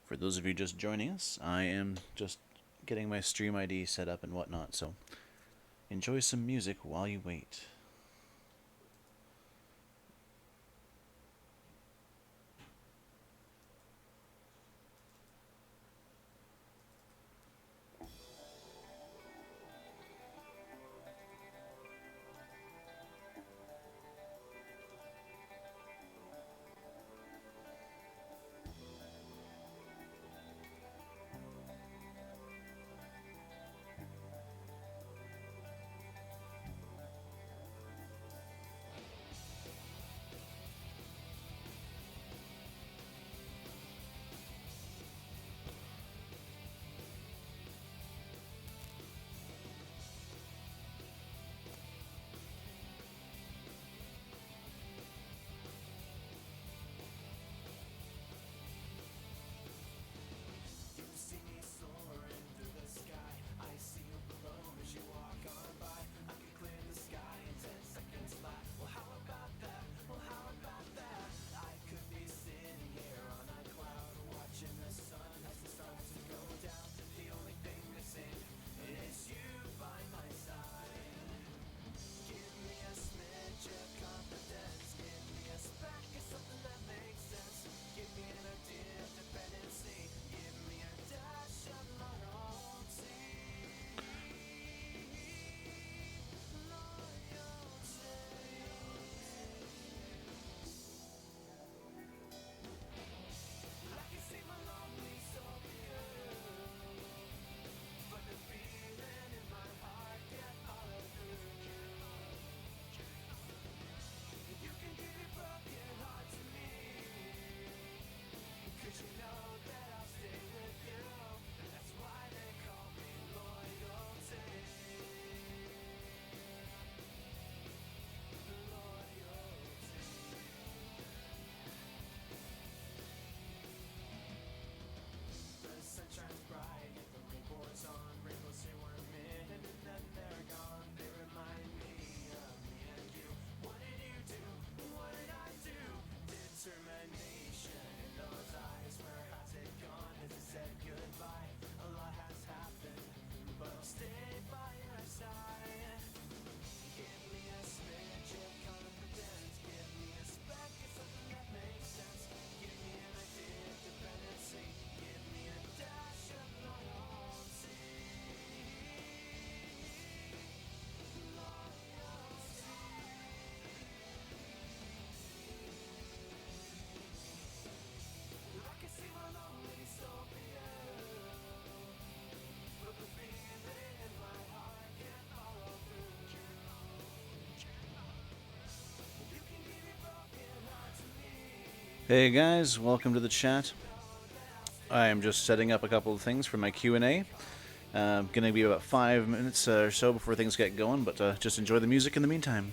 For those of you just joining us, I am just getting my stream ID set up and whatnot, so enjoy some music while you wait. Hey guys, welcome to the chat. I am just setting up a couple of things for my Q&A. Going to be about 5 minutes or so before things get going, but just enjoy the music in the meantime.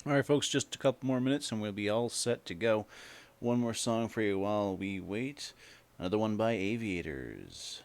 All right, folks, just a couple more minutes and we'll be all set to go. One more song for you while we wait. Another one by Aviators.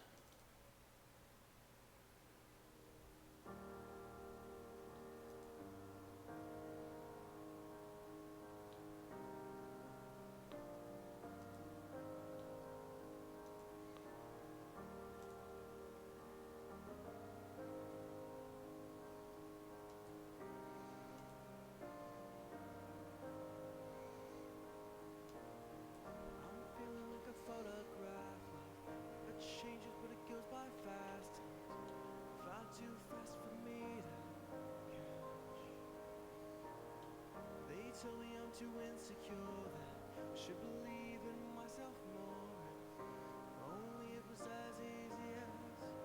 Tell me I'm too insecure, that I should believe in myself more. If only it was as easy as that.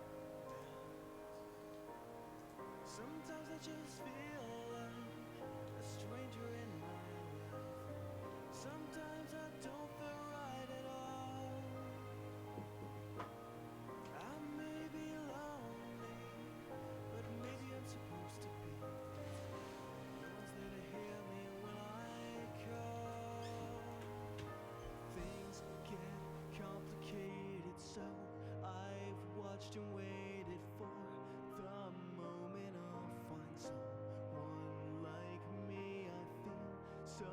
Sometimes I just feel like a stranger in my life. Sometimes I don't feel right at all. I may be lonely, but maybe I'm supposed to be. No one's there to hear me when I call. Things get complicated, so I've watched and waited for the moment I'll find someone like me. I feel so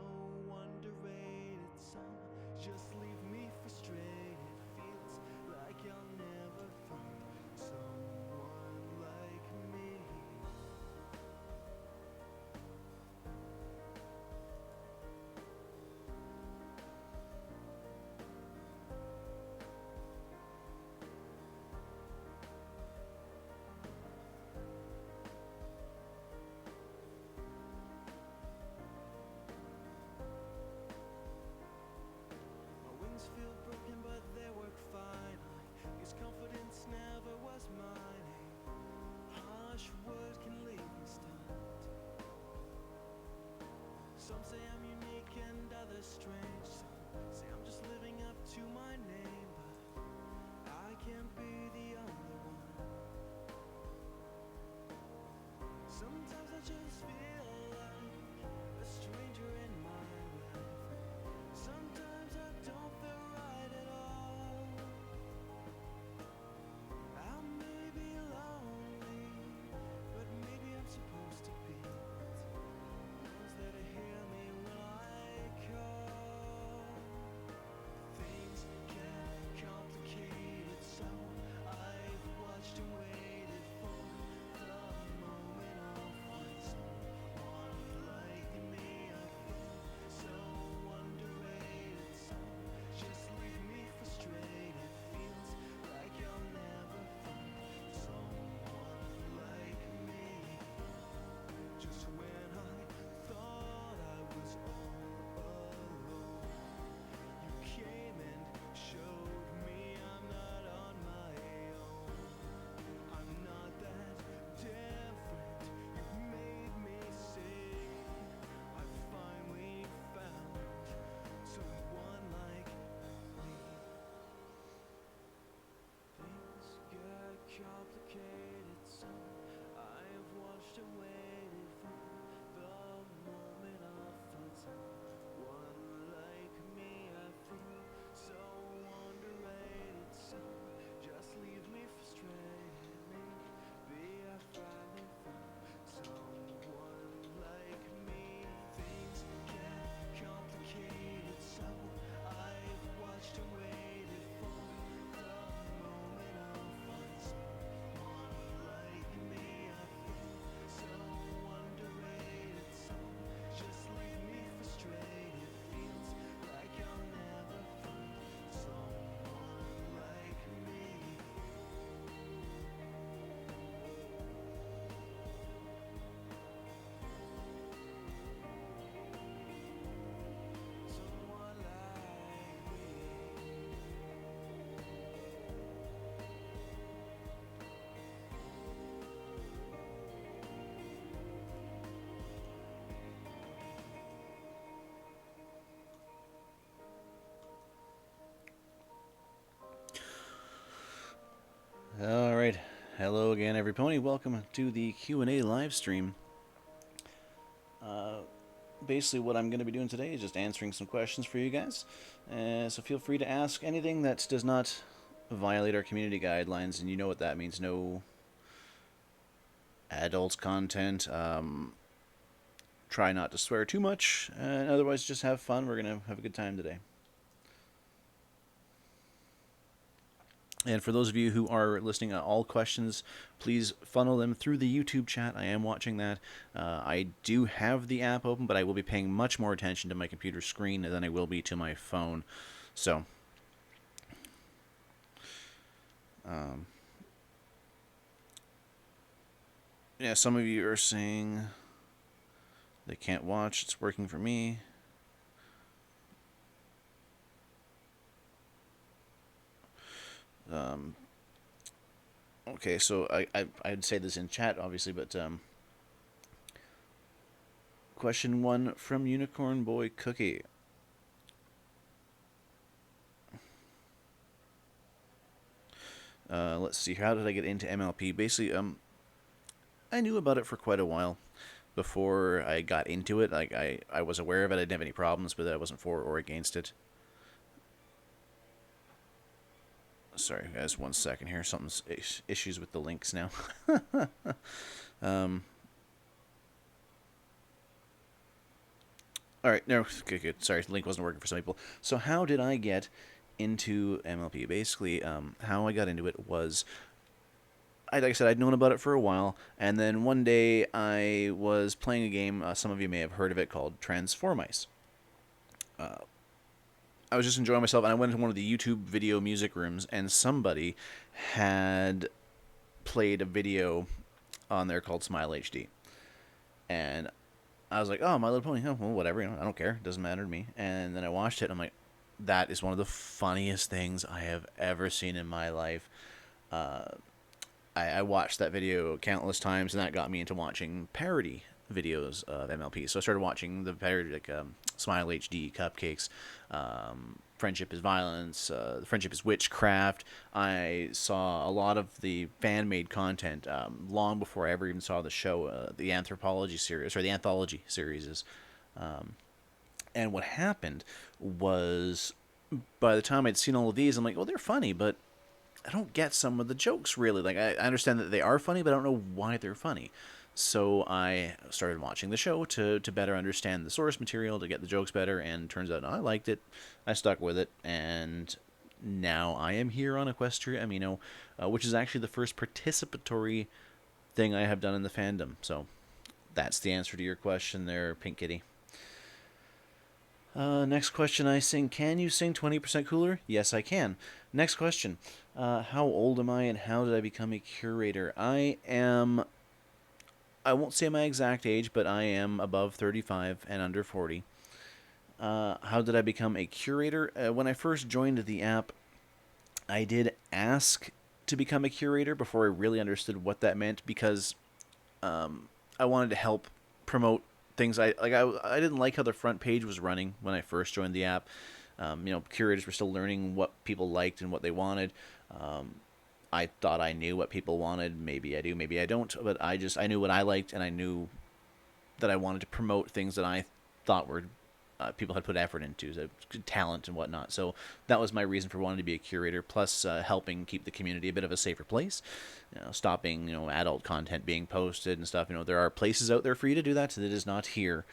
underrated. Some just leave me frustrated. Feels like I'll never find someone like me. My wings feel broken, but they work fine. I guess confidence never was mine. A harsh word can leave me stunned. Some say I'm unique and others strange. Some say I'm just living up to my name, but I can't be the only one. Sometimes I just feel like a stranger in my life. Sometimes I don't feel right at all. I may be lonely, but maybe I'm supposed to be. No one's there to hear me when I call. Things get complicated, so I've watched and waited for the moment I'll find someone like me. I feel so underrated. Some just leave me frustrated. Feels like I'll never find someone like me. Just when I thought I was all alone, you came and showed me I'm not on my own. I'm not that different. You made me see I finally found someone like me. Things get complicated, so I've watched and waited for the moment I'll find someone like me. I feel so underrated, so just leave me frustrated. Maybe I finally found someone like me. Things get complicated, so I've watched and waited for the moment I'll find someone like me. I feel so underrated, so just leave me frustrated. Feels like I'll never find someone like me. Someone like me. All right. Hello again, every pony. Welcome to the Q&A live stream. basically what I'm going to be doing today is just answering some questions for you guys. So feel free to ask anything that does not violate our community guidelines, and you know what that means. No adult content. Try not to swear too much, and otherwise just have fun. We're going to have a good time today. And for those of you who are listening, all questions, please funnel them through the YouTube chat. I am watching that. I do have the app open, but I will be paying much more attention to my computer screen than I will be to my phone. So, yeah, some of you are saying they can't watch. It's working for me. Okay, so I'd say this in chat, obviously, but question 1 from Unicorn Boy Cookie. Let's see. How did I get into MLP? Basically, I knew about it for quite a while before I got into it. Like I was aware of it. I didn't have any problems with it. I wasn't for or against it. Sorry, guys. 1 second here. Something's issues with the links now. All right, no, okay, good. Sorry, the link wasn't working for some people. So how did I get into MLP? Basically, how I got into it was, like I said, I'd known about it for a while, and then one day I was playing a game. Some of you may have heard of it, called Transformice. I was just enjoying myself, and I went into one of the YouTube video music rooms, and somebody had played a video on there called Smile HD, and I was like, "Oh, My Little Pony." Oh, well, whatever. I don't care. It doesn't matter to me. And then I watched it, and I'm like, "That is one of the funniest things I have ever seen in my life." Uh, I watched that video countless times, and that got me into watching parody videos of MLP. So I started watching the parody, like Smile HD, Cupcakes, Friendship is Violence, Friendship is Witchcraft. I saw a lot of the fan-made content long before I ever even saw the show, the anthropology series, or the anthology series is. And what happened was, by the time I'd seen all of these, I'm like, well, they're funny, but I don't get some of the jokes really. Like I understand that they are funny, but I don't know why they're funny. So I started watching the show to better understand the source material, to get the jokes better, and turns out I liked it. I stuck with it, and now I am here on Equestria Amino, which is actually the first participatory thing I have done in the fandom. So that's the answer to your question there, Pink Kitty. Next question I sing. Can you sing 20% cooler? Yes, I can. Next question. How old am I and how did I become a curator? I won't say my exact age, but I am above 35 and under 40. How did I become a curator? When I first joined the app, I did ask to become a curator before I really understood what that meant, because I wanted to help promote things. I didn't like how the front page was running when I first joined the app. Curators were still learning what people liked and what they wanted. I thought I knew what people wanted. Maybe I do, maybe I don't. But I knew what I liked, and I knew that I wanted to promote things that I thought were people had put effort into, so talent and whatnot. So that was my reason for wanting to be a curator. Plus, helping keep the community a bit of a safer place. Stopping adult content being posted and stuff. There are places out there for you to do that. So that is not here.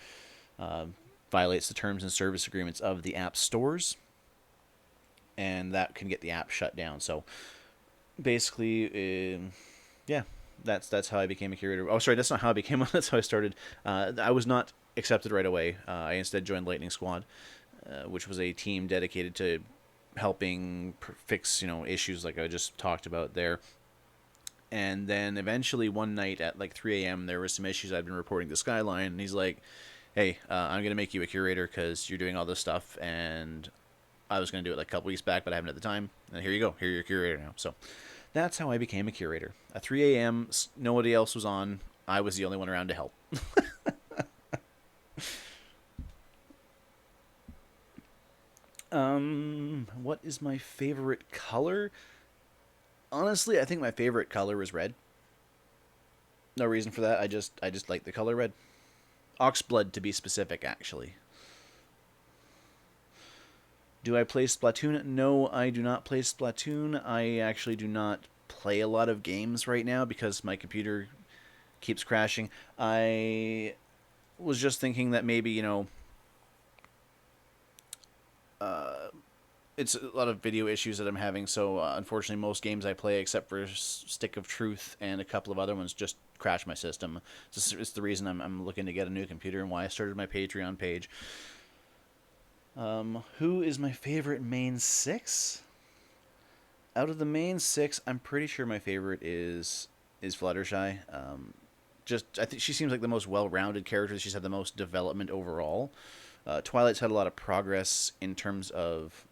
Violates the terms and service agreements of the app stores, and that can get the app shut down. So basically, yeah, that's how I became a curator. Oh, sorry, that's not how I became one. That's how I started. I was not accepted right away. I instead joined Lightning Squad, which was a team dedicated to helping fix issues like I just talked about there. And then eventually one night at like 3 a.m. there were some issues I'd been reporting to Skyline, and he's like, "Hey, I'm gonna make you a curator because you're doing all this stuff." And I was gonna do it like a couple weeks back, but I haven't at the time. And here you go. Here you're a curator now. So that's how I became a curator. At 3 a.m., nobody else was on. I was the only one around to help. What is my favorite color? Honestly, I think my favorite color is red. No reason for that. I just like the color red. Oxblood to be specific, actually. Do I play Splatoon? No, I do not play Splatoon. I actually do not play a lot of games right now because my computer keeps crashing. I was just thinking that maybe, it's a lot of video issues that I'm having. So unfortunately, most games I play, except for Stick of Truth and a couple of other ones, just crash my system. It's the reason I'm looking to get a new computer and why I started my Patreon page. Who is my favorite main six? Out of the main six, I'm pretty sure my favorite is Fluttershy. Just I think she seems like the most well-rounded character. She's had the most development overall. Twilight's had a lot of progress in terms of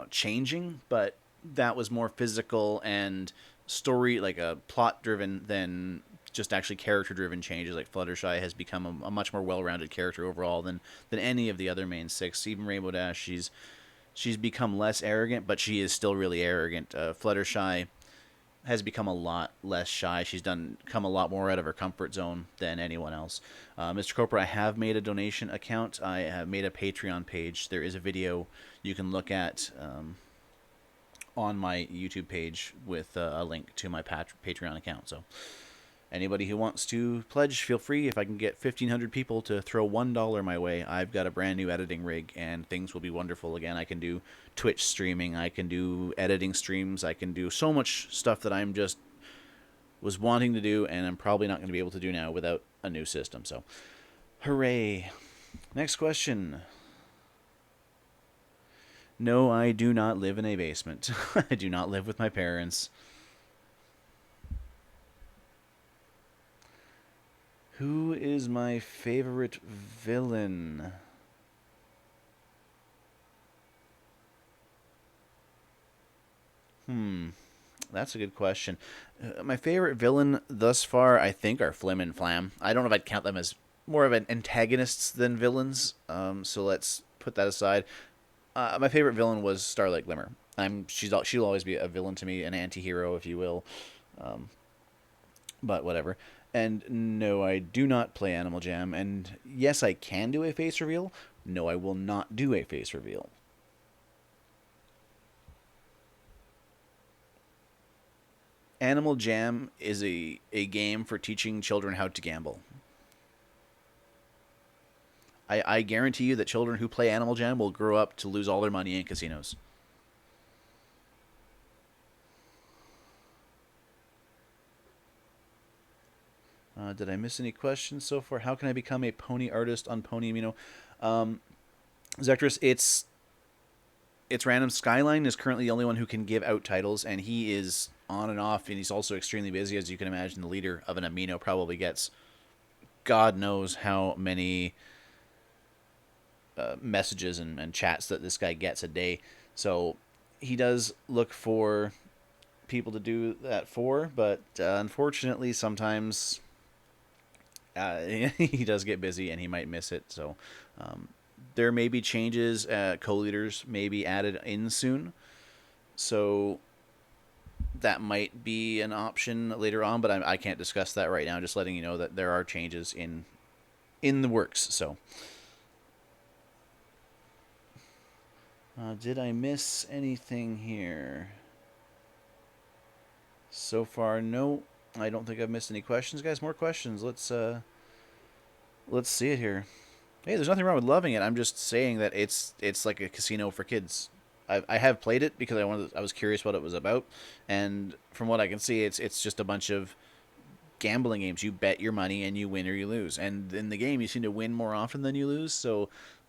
changing, but that was more physical and story, like a plot driven than just actually character driven changes. Like Fluttershy has become a much more well-rounded character overall than any of the other main six. Even Rainbow Dash, she's become less arrogant, but she is still really arrogant. Fluttershy has become a lot less shy. She's come a lot more out of her comfort zone than anyone else. Mr. Cooper, I have made a donation account. I have made a Patreon page. There is a video you can look at on my YouTube page with a link to my Patreon account. So anybody who wants to pledge, feel free. If I can get 1,500 people to throw $1 my way, I've got a brand new editing rig, and things will be wonderful again. I can do Twitch streaming, I can do editing streams, I can do so much stuff that I'm just was wanting to do, and I'm probably not going to be able to do now without a new system. So, hooray! Next question. No, I do not live in a basement. I do not live with my parents. Who is my favorite villain? That's a good question. My favorite villain thus far, I think, are Flim and Flam. I don't know if I'd count them as more of an antagonists than villains. So let's put that aside. My favorite villain was Starlight Glimmer. She'll always be a villain to me, an anti-hero, if you will. But whatever. And no, I do not play Animal Jam. And yes, I can do a face reveal. No, I will not do a face reveal. Animal Jam is a game for teaching children how to gamble. I guarantee you that children who play Animal Jam will grow up to lose all their money in casinos. Did I miss any questions so far? How can I become a pony artist on Pony Amino? Zectrus, it's random. Skyline is currently the only one who can give out titles, and he is on and off, and he's also extremely busy, as you can imagine. The leader of an Amino probably gets God knows how many messages and chats that this guy gets a day. So he does look for people to do that for, but unfortunately, sometimes he does get busy and he might miss it. So there may be changes. Co-leaders may be added in soon. So that might be an option later on, but I can't discuss that right now. Just letting you know that there are changes in the works. So did I miss anything here? So far, no. I don't think I've missed any questions, guys. More questions. Let's see it here. Hey, there's nothing wrong with loving it. I'm just saying that it's like a casino for kids. I have played it because I was curious what it was about, and from what I can see, it's just a bunch of gambling games. You bet your money and you win or you lose, and in the game you seem to win more often than you lose. So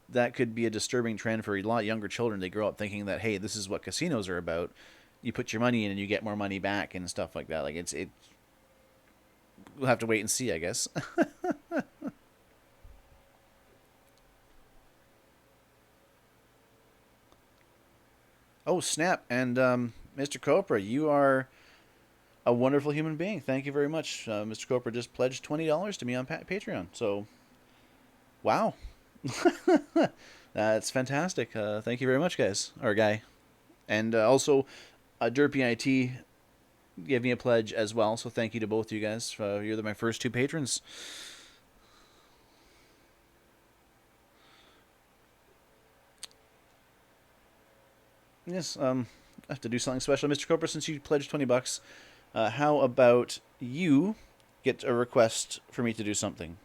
that could be a disturbing trend for a lot younger children. They grow up thinking that, hey, this is what casinos are about. You put your money in and you get more money back and stuff like that. Like it. We'll have to wait and see, I guess. Oh, snap. And Mr. Copra, you are a wonderful human being. Thank you very much. Mr. Copra just pledged $20 to me on Patreon. So, wow. That's fantastic. Thank you very much, guys. Or guy. And also, Derpy IT gave me a pledge as well. So thank you to both you guys. You're my first two patrons. Yes, I have to do something special, Mr. Cobra, since you pledged $20. How about you get a request for me to do something?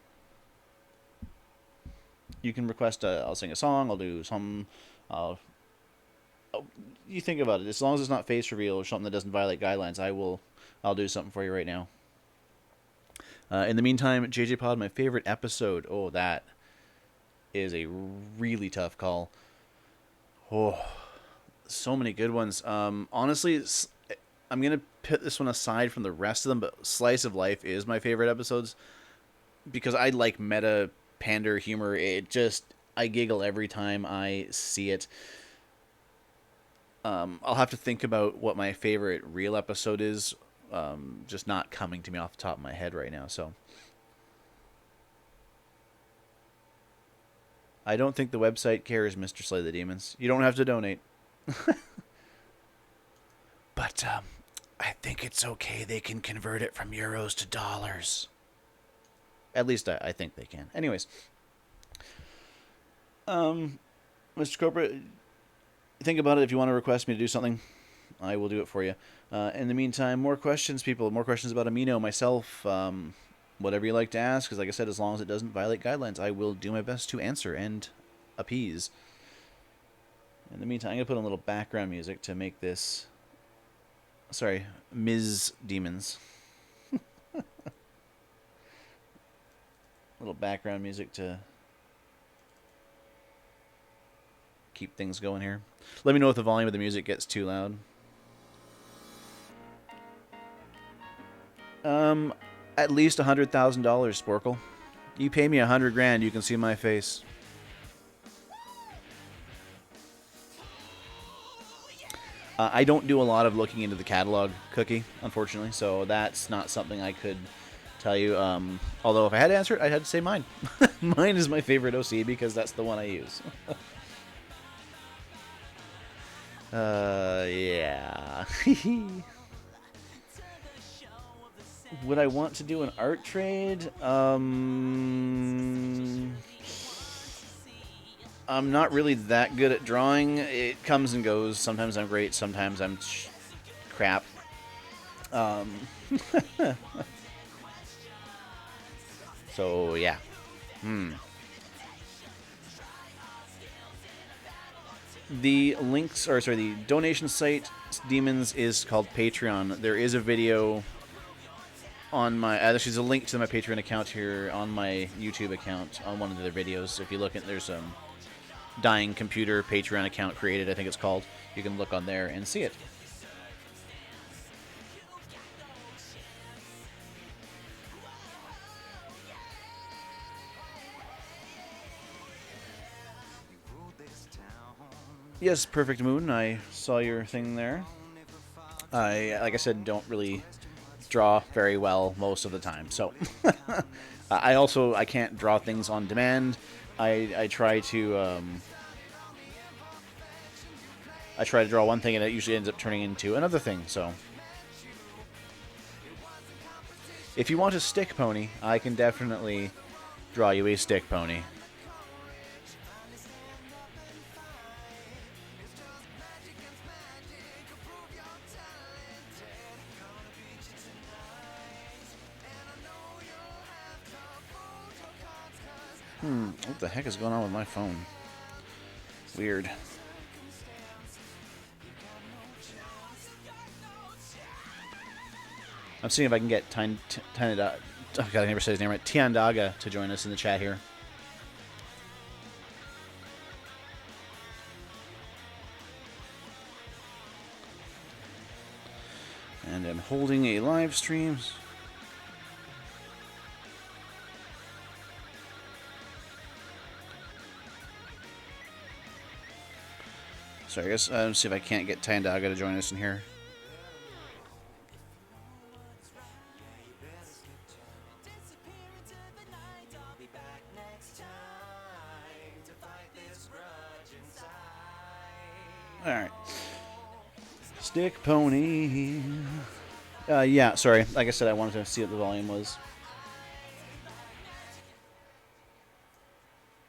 You can request. I'll sing a song. I'll do some. I'll. Oh, you think about it. As long as it's not face reveal or something that doesn't violate guidelines, I will. I'll do something for you right now. In the meantime, JJ Pod, my favorite episode. Oh, that is a really tough call. Oh, so many good ones. Honestly, I'm gonna put this one aside from the rest of them, but Slice of Life is my favorite episodes because I like meta pander humor. It just I giggle every time I see it. I'll have to think about what my favorite real episode is. Just not coming to me off the top of my head right now. So I don't think the website cares, Mr. Slay the Demons. You don't have to donate. But I think it's okay. They can convert it from euros to dollars. At least I think they can. Anyways, Mr. Cobra, think about it. If you want to request me to do something, I will do it for you. In the meantime, more questions, people. More questions about Amino, myself, whatever you like to ask. Because, like I said, as long as it doesn't violate guidelines, I will do my best to answer and appease. In the meantime, I'm going to put on a little background music to make this... Sorry, Ms. Demons. Little background music to keep things going here. Let me know if the volume of the music gets too loud. At least $100,000, Sporkle. You pay me $100,000, you can see my face. I don't do a lot of looking into the catalog, Cookie, unfortunately, so that's not something I could tell you. Although if I had to answer it, I'd have to say mine. Mine is my favorite OC because that's the one I use. Yeah. Would I want to do an art trade? I'm not really that good at drawing. It comes and goes. Sometimes I'm great. Sometimes I'm crap. So yeah. The links, or sorry, the donation site, Demons, is called Patreon. There is a video on my, there's a link to my Patreon account here on my YouTube account on one of the videos. If you look at, there's a Dying Computer Patreon account created, I think it's called. You can look on there and see it. Yes, Perfect Moon, I saw your thing there. Like I said, don't really draw very well most of the time, so I can't draw things on demand. I try to draw one thing and it usually ends up turning into another thing. So if you want a stick pony, I can definitely draw you a stick pony. What the heck is going on with my phone? Weird. I'm seeing if I can get oh God, I never said his name right. Tiandaga to join us in the chat here. And I'm holding a live stream. Sorry, I guess let's see if I can't get Tiandaga to join us in here. Alright. Stick pony. Yeah, sorry. Like I said, I wanted to see what the volume was.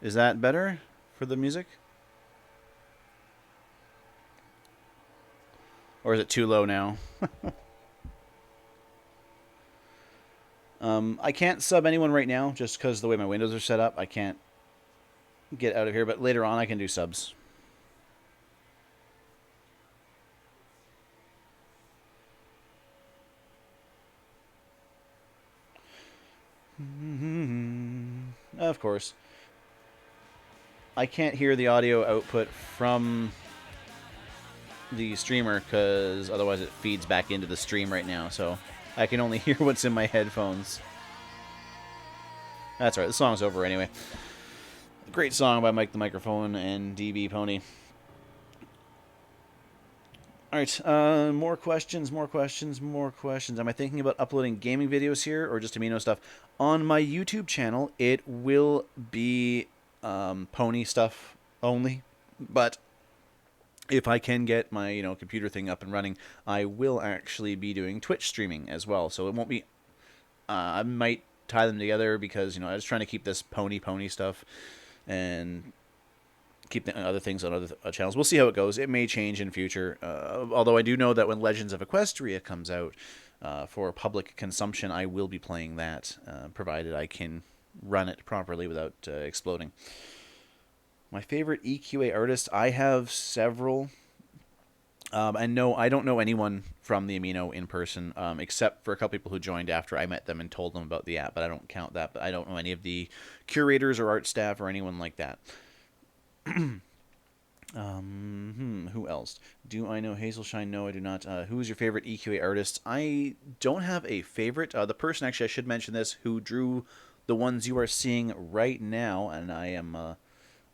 Is that better for the music? Or is it too low now? I can't sub anyone right now just because the way my windows are set up. I can't get out of here, but later on I can do subs. Of course. I can't hear the audio output from the streamer because otherwise it feeds back into the stream right now, so I can only hear what's in my headphones. That's alright, the song's over anyway. Great song by Mike the Microphone and DB Pony. Alright, more questions. Am I thinking about uploading gaming videos here or just Amino stuff? On my YouTube channel, it will be pony stuff only, but if I can get my computer thing up and running, I will actually be doing Twitch streaming as well. So it won't be. I might tie them together because I was trying to keep this pony stuff and keep the other things on other channels. We'll see how it goes. It may change in future. Although I do know that when Legends of Equestria comes out for public consumption, I will be playing that, provided I can run it properly without exploding. My favorite EQA artist, I have several. And no, I don't know anyone from the Amino in person, except for a couple people who joined after I met them and told them about the app, but I don't count that. But I don't know any of the curators or art staff or anyone like that. Who else? Do I know Hazelshine? No, I do not. Who is your favorite EQA artist? I don't have a favorite. The person, actually, I should mention this, who drew the ones you are seeing right now, and I am a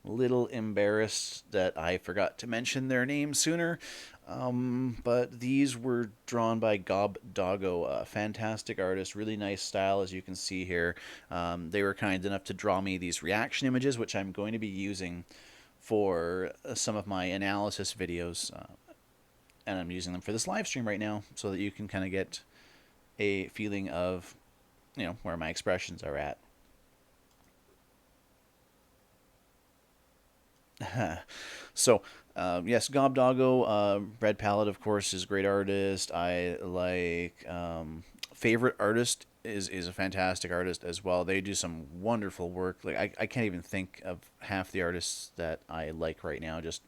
little embarrassed that I forgot to mention their name sooner. But these were drawn by Gob Doggo, a fantastic artist, really nice style, as you can see here. They were kind enough to draw me these reaction images, which I'm going to be using for some of my analysis videos, and I'm using them for this live stream right now so that you can kind of get a feeling of where my expressions are at. So yes, Gob Doggo, Red Palette, of course, is a great artist. I like Favorite Artist is a fantastic artist as well. They do some wonderful work. Like I can't even think of half the artists that I like right now. Just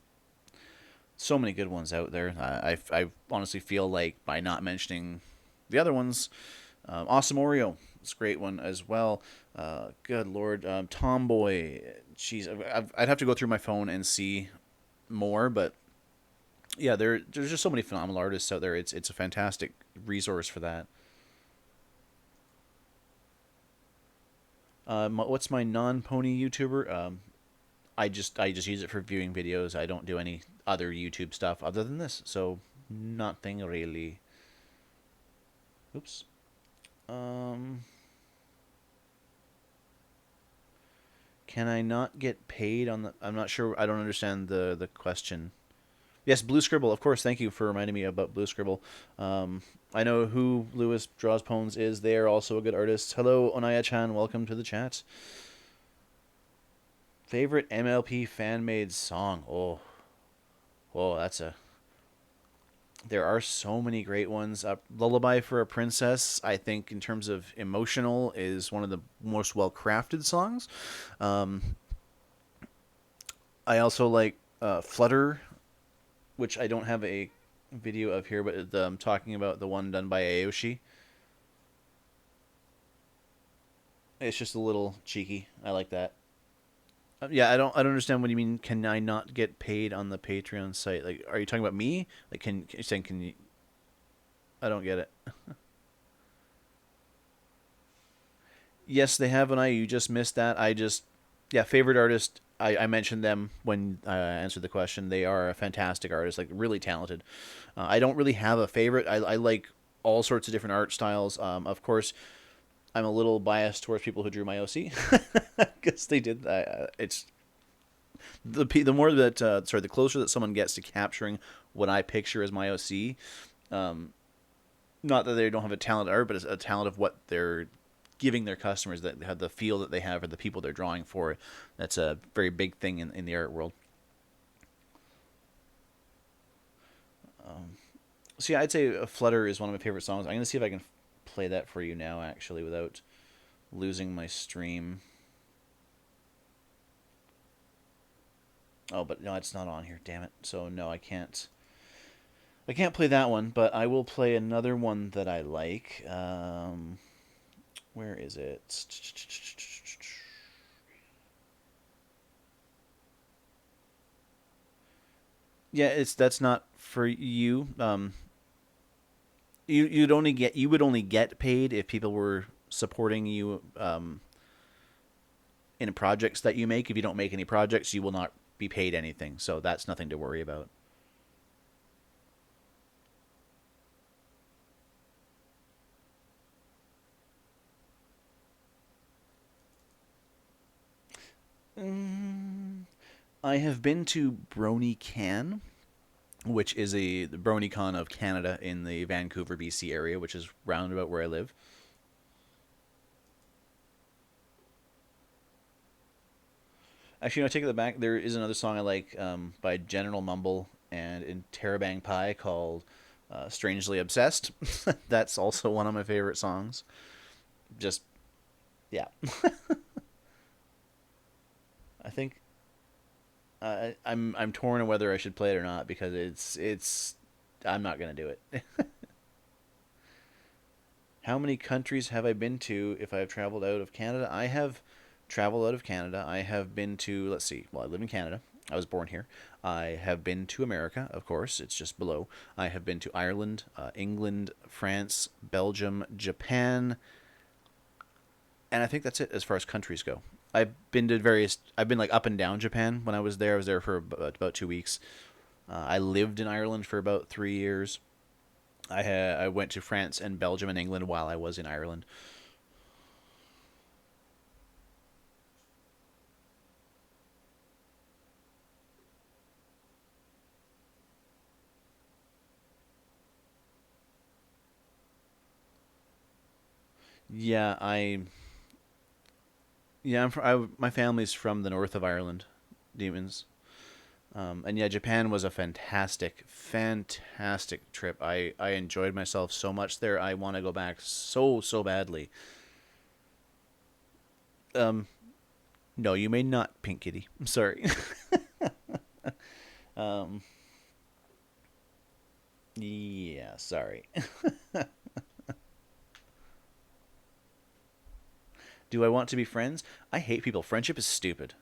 so many good ones out there. I honestly feel like by not mentioning the other ones, Awesome Oreo, it's a great one as well. Good Lord, Tomboy. Jeez, I'd have to go through my phone and see more, but yeah, there's just so many phenomenal artists out there. It's a fantastic resource for that. What's my non-pony YouTuber? I just use it for viewing videos. I don't do any other YouTube stuff other than this, so nothing really. Oops. Can I not get paid on the? I'm not sure. I don't understand the question. Yes, Blue Scribble. Of course. Thank you for reminding me about Blue Scribble. I know who Lewis Draws Poems is. They are also a good artist. Hello, Onaya-chan. Welcome to the chat. Favorite MLP fan-made song? Oh, that's a. There are so many great ones. Lullaby for a Princess, I think, in terms of emotional, is one of the most well-crafted songs. I also like Flutter, which I don't have a video of here, but I'm talking about the one done by Aoshi. It's just a little cheeky. I like that. Yeah, I don't understand what you mean. Can I not get paid on the Patreon site? Like, are you talking about me? Like, you're saying can you? I don't get it. Yes, they have an I. You just missed that. Yeah, favorite artist. I mentioned them when I answered the question. They are a fantastic artist, like really talented. I don't really have a favorite. I like all sorts of different art styles. Of course, I'm a little biased towards people who drew my OC because they did. It's the more that the closer that someone gets to capturing what I picture as my OC. Not that they don't have a talent art, but it's a talent of what they're giving their customers, that have the feel that they have for the people they're drawing for. That's a very big thing in the art world. So yeah, I'd say Flutter is one of my favorite songs. I'm gonna see if I can play that for you now, actually, without losing my stream. Oh, but no, it's not on here. Damn it. So no, I can't. I can't play that one, but I will play another one that I like. Where is it? Yeah, it's that's not for you. You would only get paid if people were supporting you in projects that you make. If you don't make any projects, you will not be paid anything. So that's nothing to worry about. Mm, I have been to BronyCan, which is the BronyCon of Canada in the Vancouver, BC area, which is round about where I live. Actually, no, I take it back. There is another song I like by General Mumble and in Terabang Pie called "Strangely Obsessed." That's also one of my favorite songs. Just yeah, I think I'm torn on whether I should play it or not because it's I'm not gonna do it. How many countries have I been to if I have traveled out of Canada? I have traveled out of Canada. I have been to, let's see, well, I live in Canada. I was born here. I have been to America, of course. It's just below. I have been to Ireland, England, France, Belgium, Japan, and I think that's it as far as countries go. I've been to various. I've been like up and down Japan when I was there. I was there for about 2 weeks. I lived in Ireland for about 3 years. I went to France and Belgium and England while I was in Ireland. Yeah, my family's from the north of Ireland, Demons. And yeah, Japan was a fantastic, fantastic trip. I enjoyed myself so much there. I want to go back so, so badly. Um, no, you may not, Pink Kitty. I'm sorry. um, yeah, sorry. Do I want to be friends? I hate people. Friendship is stupid.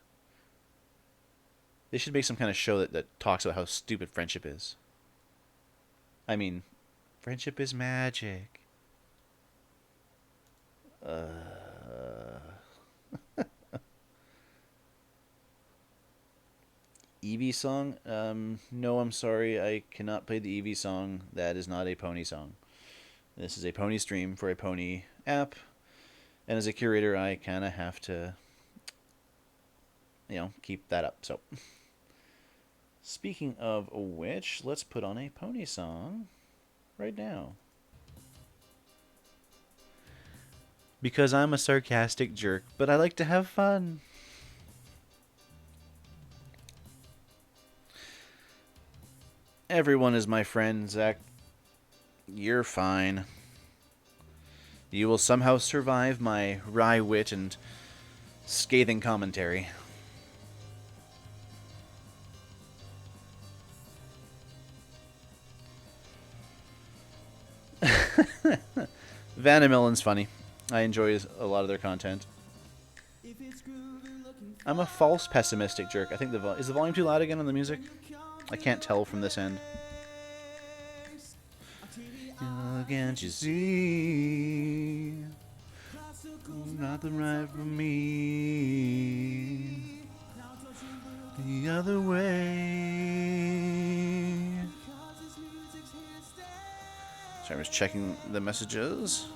They should make some kind of show that talks about how stupid friendship is. I mean, friendship is magic. Eevee song? No, I'm sorry. I cannot play the Eevee song. That is not a pony song. This is a pony stream for a pony app. And as a curator, I kind of have to, keep that up. So, speaking of which, let's put on a pony song right now. Because I'm a sarcastic jerk, but I like to have fun. Everyone is my friend, Zach. You're fine. You will somehow survive my wry wit and scathing commentary. Vandermillen's funny. I enjoy a lot of their content. I'm a false pessimistic jerk. I think is the volume too loud again on the music? I can't tell from this end. Can't you see? Nothing right for me. The other way. Sorry, I was checking the messages.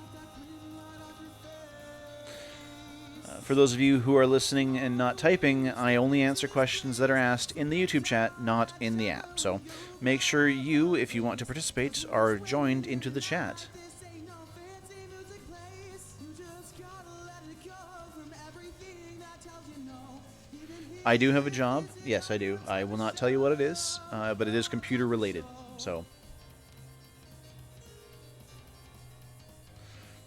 For those of you who are listening and not typing, I only answer questions that are asked in the YouTube chat, not in the app. So make sure you, if you want to participate, are joined into the chat. I do have a job. Yes, I do. I will not tell you what it is, but it is computer related. So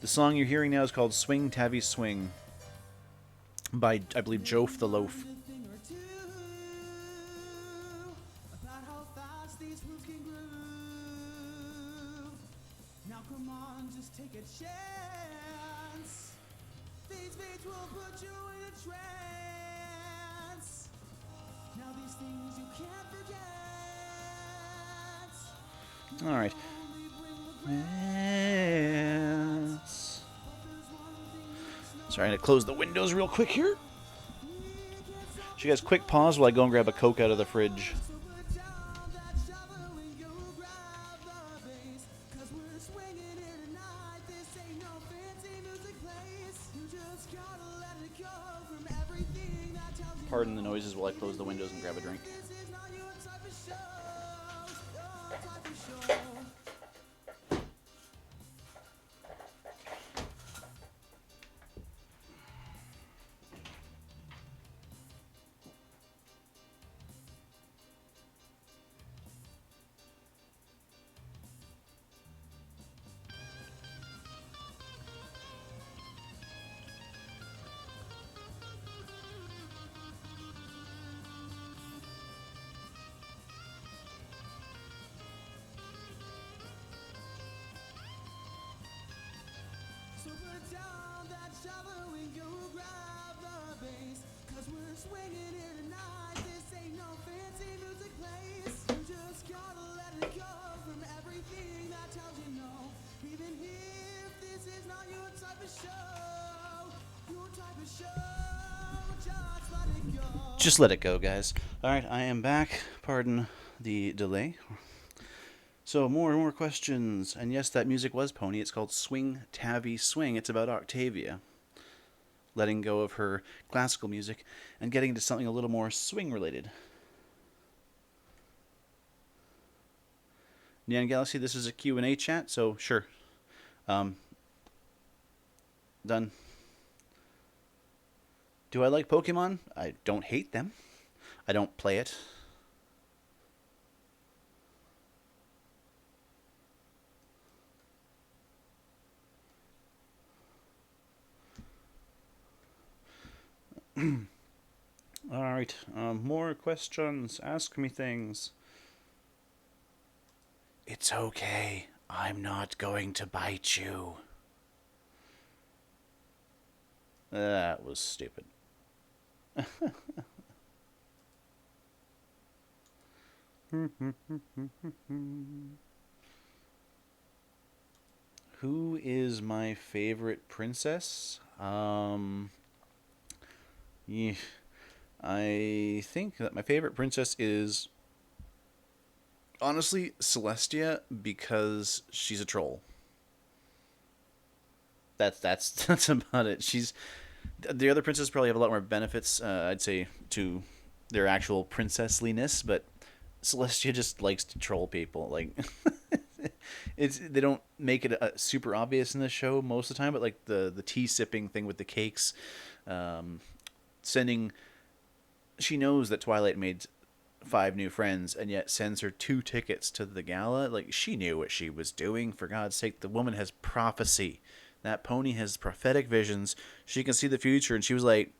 The song you're hearing now is called Swing Tavy Swing by, I believe, Jof the Loaf. About how fast these moves can groove. Now come on, just take a chance. These beats will put you in a trance. Now these things you can't forget. All right. Only bring regrets. Yes. But there's one thing you must know. Sorry, I'm going to close the windows real quick here. We can't stop So you guys, quick pause while I go and grab a Coke out of the fridge. So put down that shovel and go grab the bass. 'Cause we're swinging here tonight. This ain't no fancy music place. You just gotta let it go from everything that tells you. Pardon the noises while I close the windows and grab a drink. This is not your type of show. Your type of show. So put down that shovel and go grab the bass. 'Cause we're swinging here tonight. This ain't no fancy music place. You just gotta let it go from everything that tells you no. Even if this is not your type of show. Your type of show. Just let it go. Just let it go, guys. All right, I am back. Pardon the delay. So more and more questions. And yes, that music was Pony. It's called Swing Tavy Swing. It's about Octavia letting go of her classical music and getting into something a little more swing related. Neon Galaxy, this is a Q&A chat, so sure. Done. Do I like Pokemon? I don't hate them. I don't play it. All right, more questions. Ask me things. It's okay. I'm not going to bite you. That was stupid. Who is my favorite princess? Yeah, I think that my favorite princess is honestly Celestia because she's a troll. That's about it. She's the other princesses probably have a lot more benefits. I'd say to their actual princessliness, but Celestia just likes to troll people. Like they don't make it super obvious in the show most of the time, but like the tea sipping thing with the cakes, sending. She knows that Twilight made 5 new friends, and yet sends her 2 tickets to the gala. Like she knew what she was doing. For God's sake, the woman has prophecy. That pony has prophetic visions. She can see the future, and she was like,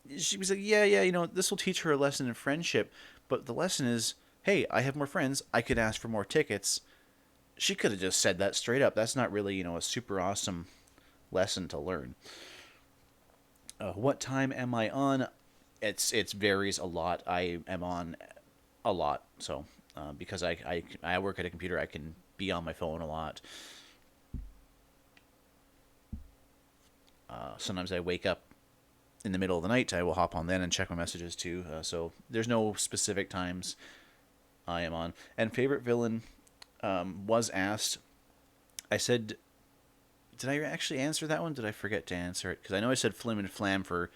yeah, you know, this will teach her a lesson in friendship. But the lesson is, hey, I have more friends. I could ask for more tickets. She could have just said that straight up. That's not really, you know, a super awesome lesson to learn. What time am I on? It varies a lot. I am on a lot, so because I work at a computer, I can be on my phone a lot. Sometimes I wake up in the middle of the night. I will hop on then and check my messages too. So there's no specific times I am on. And favorite villain was asked. I said, did I actually answer that one? Did I forget to answer it? Because I know I said Flim and Flam for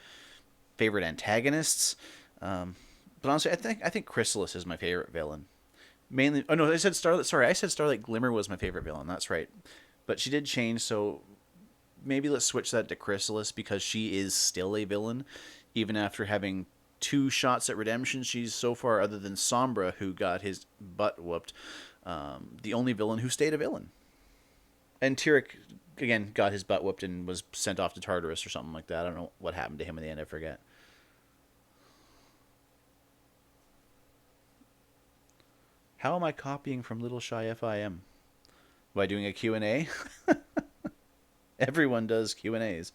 favorite antagonists. But honestly, I think Chrysalis is my favorite villain. Mainly, oh no, I said Starlight. Sorry, I said Starlight Glimmer was my favorite villain. That's right. But she did change, so maybe let's switch that to Chrysalis because she is still a villain, even after having 2 shots at redemption. She's so far, other than Sombra, who got his butt whooped, the only villain who stayed a villain. And Tyrek again, got his butt whooped and was sent off to Tartarus or something like that. I don't know what happened to him in the end. I forget. How am I copying from Little Shy FIM? By doing a Q&A? Everyone does Q&As.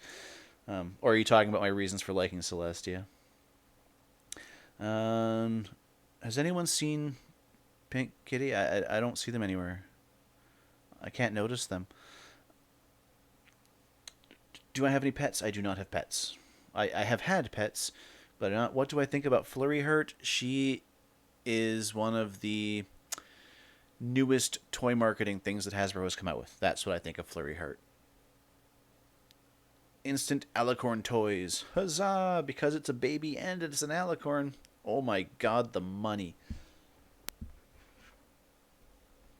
Or are you talking about my reasons for liking Celestia? Has anyone seen Pink Kitty? I don't see them anywhere. I can't notice them. Do I have any pets? I do not have pets. I have had pets, but not. What do I think about Flurry Hurt? She is one of the newest toy marketing things that Hasbro has come out with. That's what I think of Flurry Hurt. Instant Alicorn toys. Huzzah! Because it's a baby and it's an Alicorn. Oh my god, the money.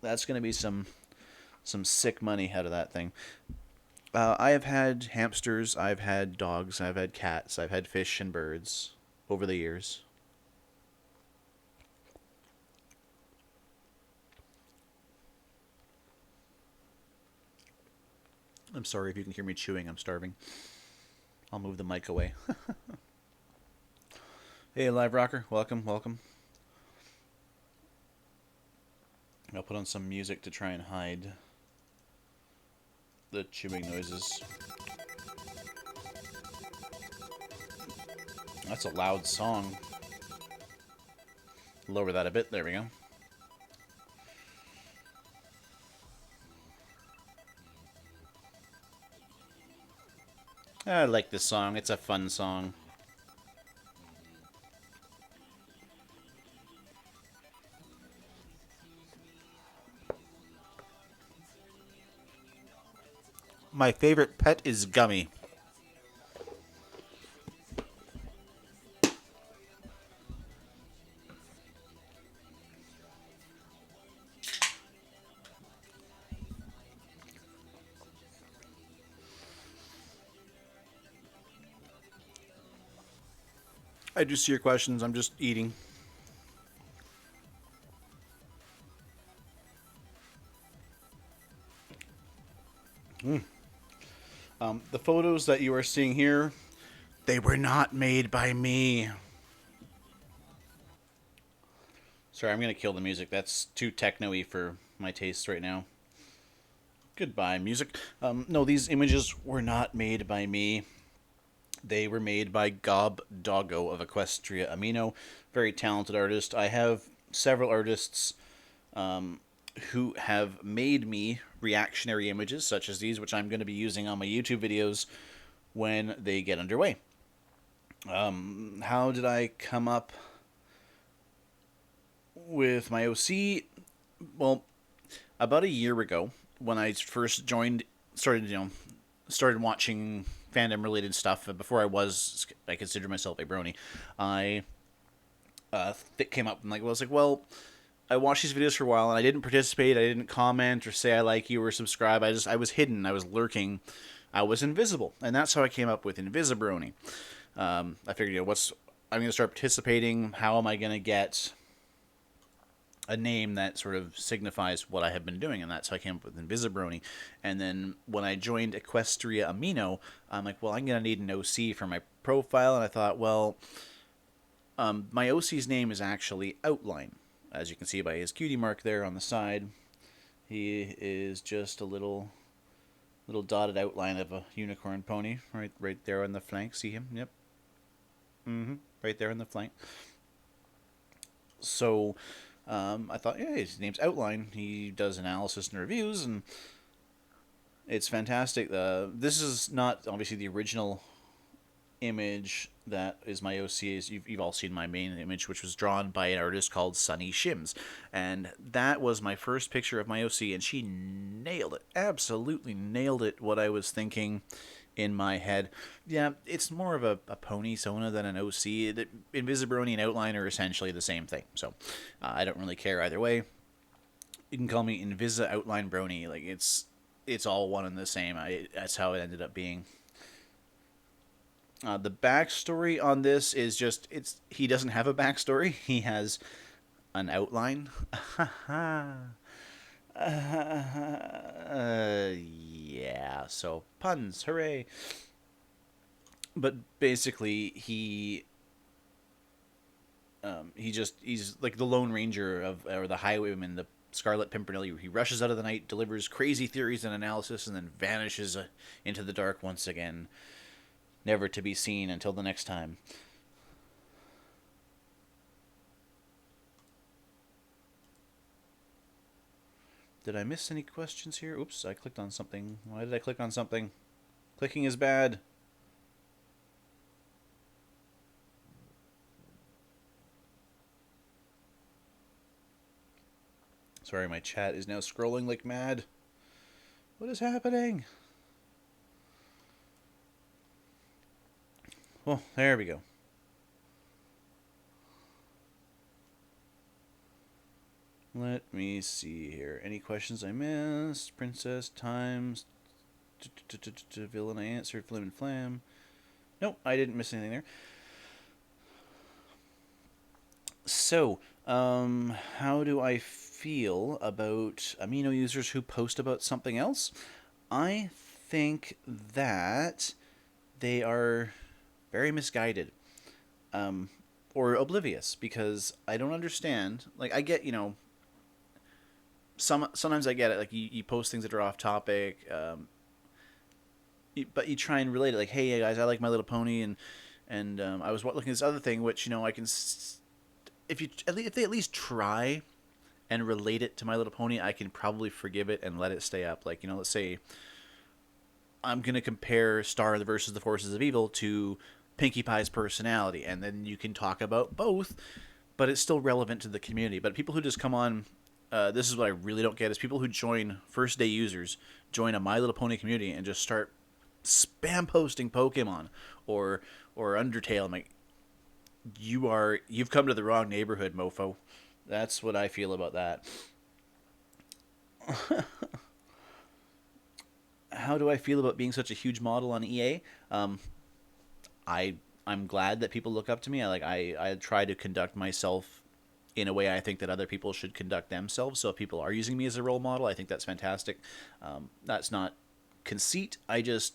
That's going to be some sick money out of that thing. I have had hamsters, I've had dogs, I've had cats, I've had fish and birds over the years. I'm sorry if you can hear me chewing, I'm starving. I'll move the mic away. Hey, Live Rocker, welcome, welcome. I'll put on some music to try and hide the chewing noises. That's a loud song. Lower that a bit. There we go. I like this song. It's a fun song. My favorite pet is Gummy. I do see your questions. I'm just eating. The photos that you are seeing here, they were not made by me. Sorry, I'm going to kill the music. That's too techno-y for my tastes right now. Goodbye, music. No, these images were not made by me. They were made by Gob Doggo of Equestria Amino. Very talented artist. I have several artists who have made me reactionary images, such as these, which I'm going to be using on my YouTube videos when they get underway. How did I come up with my OC? Well, about a year ago, when I first started watching fandom related stuff. Before I considered myself a brony. I came up and I watched these videos for a while and I didn't participate. I didn't comment or say I like you or subscribe. I was hidden. I was lurking. I was invisible, and that's how I came up with InvisiBrony. I figured, I'm going to start participating. How am I going to get a name that sort of signifies what I have been doing, and that's how I came up with InvisiBrony. And then when I joined Equestria Amino, I'm like, well, I'm going to need an OC for my profile, and I thought, well, my OC's name is actually Outline, as you can see by his cutie mark there on the side. He is just a little dotted outline of a unicorn pony, right there on the flank. See him? Yep. Right there on the flank. So I thought, yeah, his name's Outline. He does analysis and reviews, and it's fantastic. This is not obviously the original image that is my OC. You've all seen my main image, which was drawn by an artist called Sunny Shims, and that was my first picture of my OC, and she nailed it. Absolutely nailed it. What I was thinking in my head. Yeah, it's more of a pony Sona than an OC. InvisiBrony and Outline are essentially the same thing, so I don't really care either way. You can call me Invisa Outline Brony. Like it's all one and the same. That's how it ended up being. The backstory on this is just he doesn't have a backstory. He has an outline. Yeah. So puns, hooray! But basically, he's like the Lone Ranger or the Highwayman, the Scarlet Pimpernel. He rushes out of the night, delivers crazy theories and analysis, and then vanishes into the dark once again, never to be seen until the next time. Did I miss any questions here? Oops, I clicked on something. Why did I click on something? Clicking is bad. Sorry, my chat is now scrolling like mad. What is happening? Oh, there we go. Let me see here. Any questions I missed? Princess, Times, Villain I answered, Flim and Flam. Nope, I didn't miss anything there. So, how do I feel about amino users who post about something else? I think that they are very misguided, or oblivious, because I don't understand. Like, I get, sometimes I get it. Like, you post things that are off topic, but you try and relate it. Like, hey guys, I like My Little Pony, and I was looking at this other thing, which I can. If they at least try and relate it to My Little Pony, I can probably forgive it and let it stay up. Like, let's say I'm gonna compare Star versus the Forces of Evil to Pinkie Pie's personality, and then you can talk about both, but it's still relevant to the community. But people who just come on, this is what I really don't get: is people who join first day users, join a My Little Pony community, and just start spam posting Pokemon or Undertale. I'm like, you've come to the wrong neighborhood, mofo. That's what I feel about that. How do I feel about being such a huge model on EA? I I'm glad that people look up to me. I try to conduct myself in a way I think that other people should conduct themselves. So if people are using me as a role model, I think that's fantastic. That's not conceit. With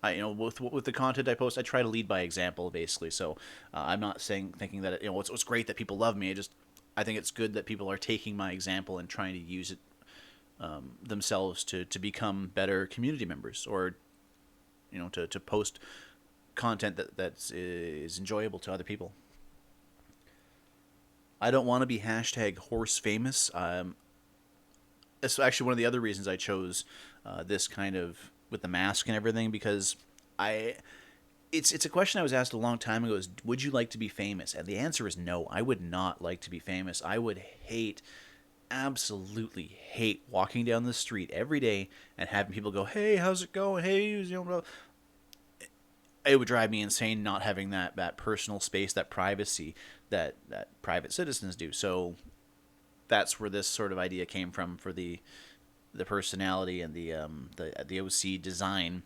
the content I post, I try to lead by example, basically. So I'm not thinking that it's great that people love me. I think it's good that people are taking my example and trying to use it themselves to become better community members, or to post content that is enjoyable to other people. I don't want to be hashtag horse famous. That's actually one of the other reasons I chose this kind of with the mask and everything, because it's a question I was asked a long time ago: is would you like to be famous? And the answer is no. I would not like to be famous. I would absolutely hate walking down the street every day and having people go, "Hey, how's it going? Hey, it would drive me insane not having that personal space, that privacy that private citizens do. So that's where this sort of idea came from for the personality and the OC design,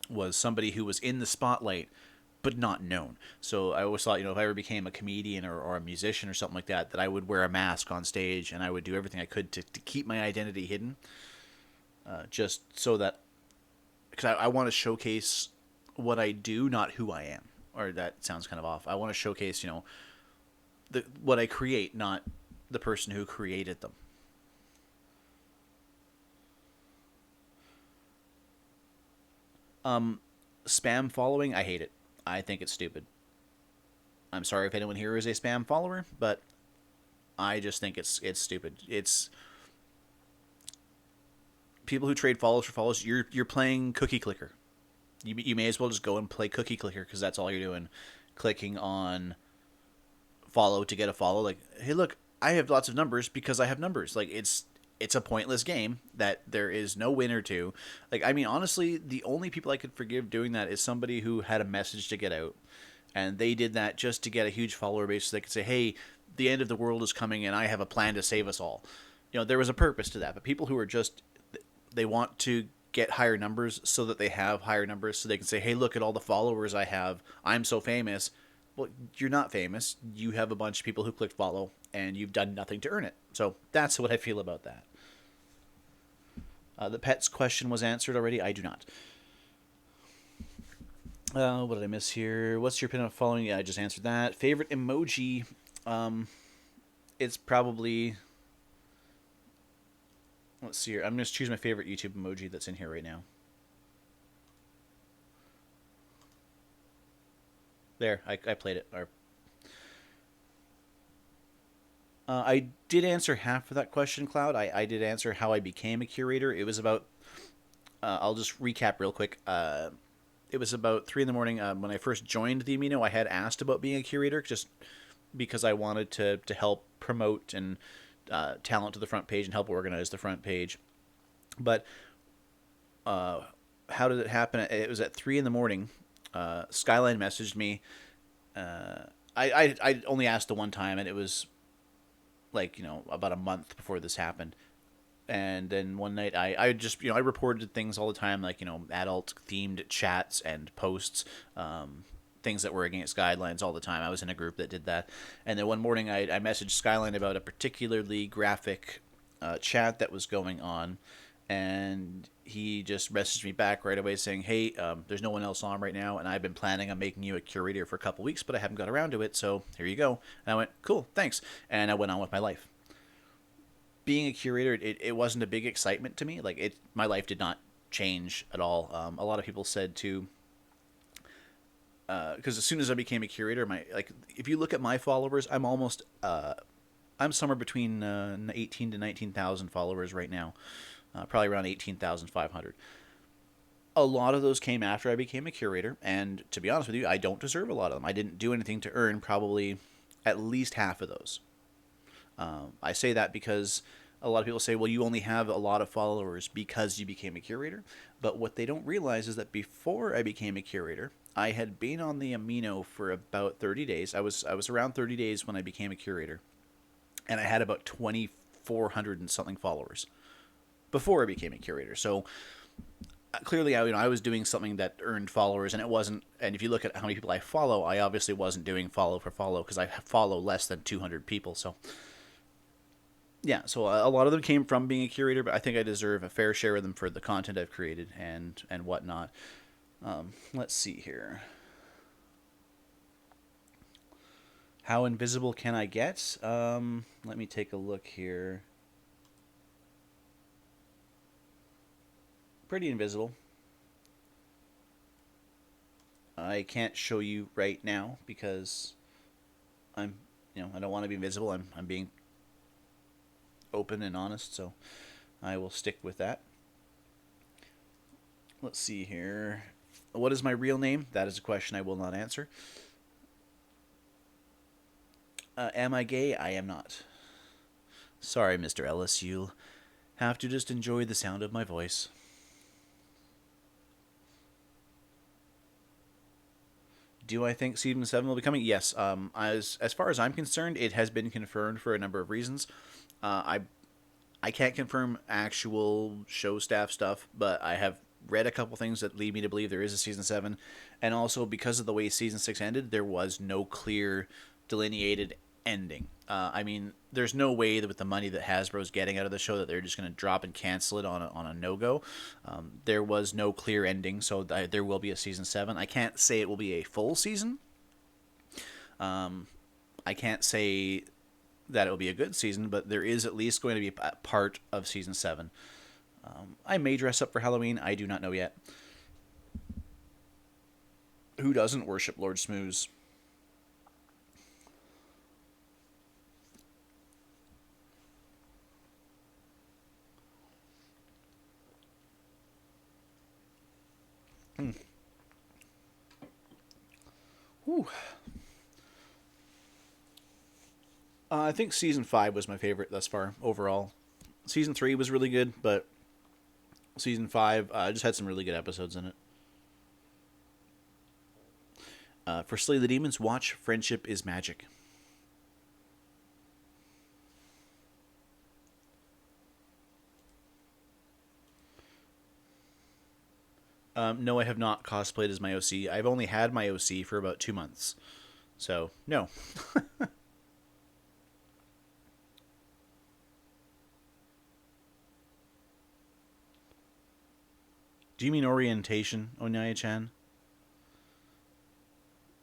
was somebody who was in the spotlight but not known. So I always thought, if I ever became a comedian or a musician or something like that, that I would wear a mask on stage and I would do everything I could to keep my identity hidden, just so that, because I want to showcase what I do, not who I am. Or that sounds kind of off. I want to showcase, what I create, not the person who created them. Spam following, I hate it. I think it's stupid. I'm sorry if anyone here is a spam follower, but I just think it's stupid. It's people who trade follows for follows. You're playing cookie clicker. You may as well just go and play cookie clicker, because that's all you're doing, clicking on follow to get a follow. Like, hey, look, I have lots of numbers because I have numbers. Like, it's a pointless game that there is no winner to. Like, I mean, honestly, the only people I could forgive doing that is somebody who had a message to get out, and they did that just to get a huge follower base so they could say, hey, the end of the world is coming and I have a plan to save us all. There was a purpose to that. But people who are just, they want to get higher numbers so that they have higher numbers so they can say, hey, look at all the followers I have, I'm so famous. Well, you're not famous. You have a bunch of people who clicked follow, and you've done nothing to earn it. So that's what I feel about that. The pets question was answered already. I do not. What did I miss here? What's your opinion on following? Yeah, I just answered that. Favorite emoji? It's probably... Let's see here. I'm going to choose my favorite YouTube emoji that's in here right now. There, I played it. I did answer half of that question, Cloud. I did answer how I became a curator. It was about... I'll just recap real quick. It was about 3 in the morning when I first joined the Amino. I had asked about being a curator just because I wanted to help promote and talent to the front page and help organize the front page. But how did it happen? It was at 3 in the morning. Skyline messaged me. I only asked the one time, and it was like, about a month before this happened. And then one night I just, I reported things all the time, like, adult themed chats and posts, things that were against guidelines all the time. I was in a group that did that. And then one morning I messaged Skyline about a particularly graphic chat that was going on. And he just messaged me back right away saying, hey, there's no one else on right now, and I've been planning on making you a curator for a couple weeks, but I haven't got around to it, so here you go. And I went, cool, thanks. And I went on with my life. Being a curator, it wasn't a big excitement to me. Like, my life did not change at all. A lot of people said too, because as soon as I became a curator, if you look at my followers, I'm somewhere between 18 to 19,000 followers right now, probably around 18,500. A lot of those came after I became a curator, and to be honest with you, I don't deserve a lot of them. I didn't do anything to earn probably at least half of those. I say that because a lot of people say, well, you only have a lot of followers because you became a curator. But what they don't realize is that before I became a curator, I had been on the Amino for about 30 days. I was around 30 days when I became a curator. And I had about 2,400 and something followers before I became a curator. So clearly, I was doing something that earned followers, and it wasn't. And if you look at how many people I follow, I obviously wasn't doing follow for follow because I follow less than 200 people. So yeah, so a lot of them came from being a curator, but I think I deserve a fair share of them for the content I've created and whatnot. Let's see here. How invisible can I get? Let me take a look here. Pretty invisible. I can't show you right now because I don't want to be invisible. I'm being open and honest, so I will stick with that. Let's see here. What is my real name? That is a question I will not answer. Am I gay? I am not. Sorry, Mr. Ellis. You'll have to just enjoy the sound of my voice. Do I think Season 7 will be coming? Yes. As far as I'm concerned, it has been confirmed for a number of reasons. I can't confirm actual show staff stuff, but I have read a couple things that lead me to believe there is a Season 7. And also, because of the way Season 6 ended, there was no clear delineated ending. There's no way that with the money that Hasbro's getting out of the show that they're just going to drop and cancel it on a no-go. There was no clear ending, so there will be a Season 7. I can't say it will be a full season. I can't say that it will be a good season, but there is at least going to be a part of Season 7. I may dress up for Halloween. I do not know yet. Who doesn't worship Lord Smooze? Whew. I think Season 5 was my favorite thus far, overall. Season 3 was really good, but Season 5 just had some really good episodes in it. For Slay the Demons, watch Friendship is Magic. No, I have not cosplayed as my OC. I've only had my OC for about 2 months. So, no. Do you mean orientation, Onyaya-chan?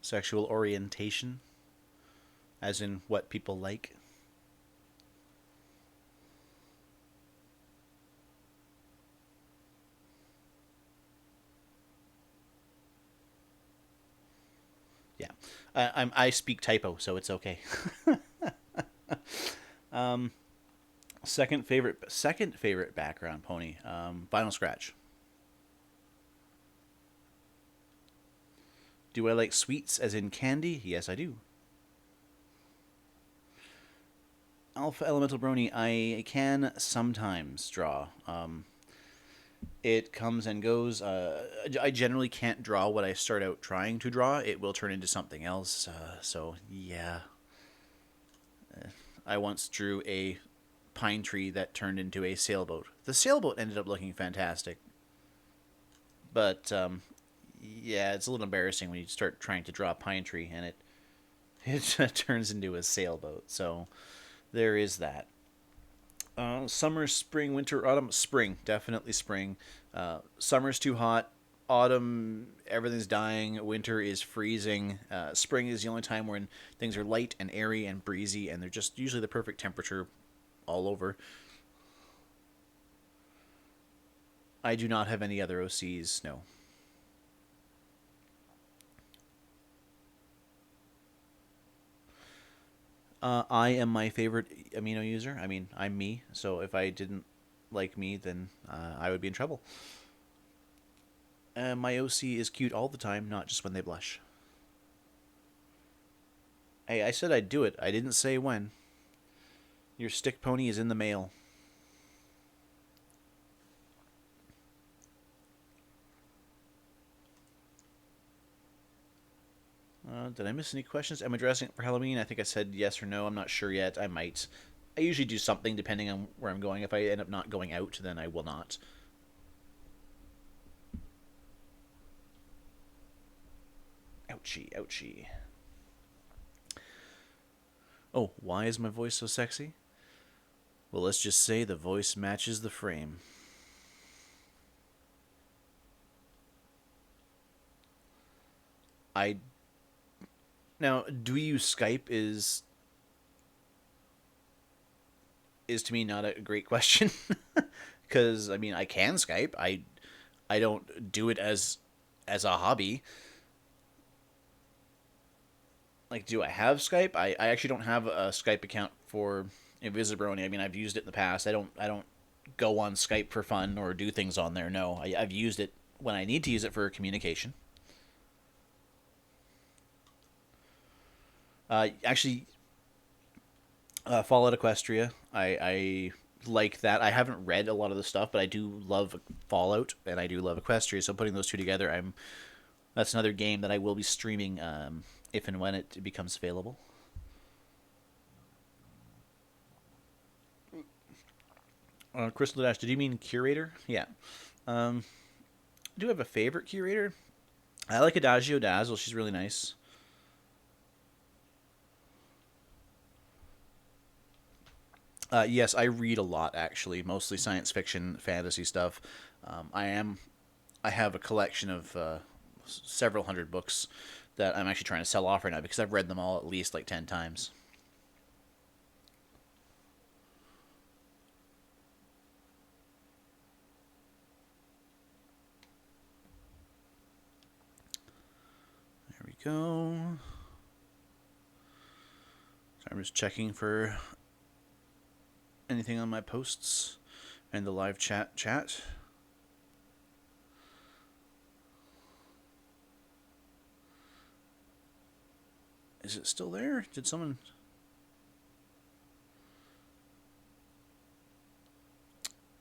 Sexual orientation? As in what people like? Yeah. I speak typo, so it's okay. um, second favorite background pony. Vinyl Scratch. Do I like sweets as in candy? Yes, I do. Alpha Elemental Brony, I can sometimes draw. It comes and goes. I generally can't draw what I start out trying to draw. It will turn into something else. So, yeah. I once drew a pine tree that turned into a sailboat. The sailboat ended up looking fantastic. But, yeah, it's a little embarrassing when you start trying to draw a pine tree and it turns into a sailboat. So, there is that. Summer, spring, winter, autumn, spring. Definitely spring. Summer's too hot. Autumn, everything's dying. Winter is freezing. Spring is the only time when things are light and airy and breezy, and they're just usually the perfect temperature all over. I do not have any other OCs, no. I am my favorite amino user. I mean, I'm me, so if I didn't like me, then I would be in trouble. My OC is cute all the time, not just when they blush. Hey, I said I'd do it. I didn't say when. Your stick pony is in the mail. Did I miss any questions? Am I dressing up for Halloween? I think I said yes or no. I'm not sure yet. I might. I usually do something depending on where I'm going. If I end up not going out, then I will not. Ouchie, ouchie. Oh, why is my voice so sexy? Well, let's just say the voice matches the frame. I Now, do you use Skype is to me not a great question because I mean I can Skype. I don't do it as a hobby. Like, do I have Skype? I actually don't have a Skype account for InvisiBrony. I mean, I've used it in the past. I don't go on Skype for fun or do things on there. No, I've used it when I need to use it for communication. Actually, Fallout Equestria. I like that. I haven't read a lot of the stuff, but I do love Fallout and I do love Equestria. So putting those two together, I'm that's another game that I will be streaming if and when it becomes available. Crystal Dash, did you mean Curator? Yeah. Um, I do have a favorite Curator. I like Adagio Dazzle. She's really nice. Yes, I read a lot actually, mostly science fiction, fantasy stuff. I am I have a collection of several hundred books that I'm actually trying to sell off right now because I've read them all at least like 10 times. There we go. So I'm just checking for anything on my posts and the live chat. Is it still there? Did someone...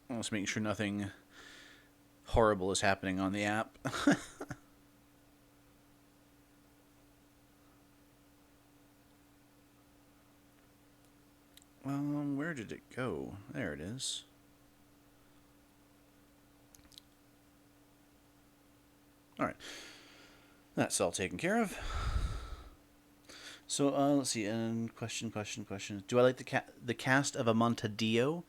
I'm just making sure nothing horrible is happening on the app. Where did it go? There it is. Alright. That's all taken care of. So, let's see. And question. Do I like the cast of Amontadillo?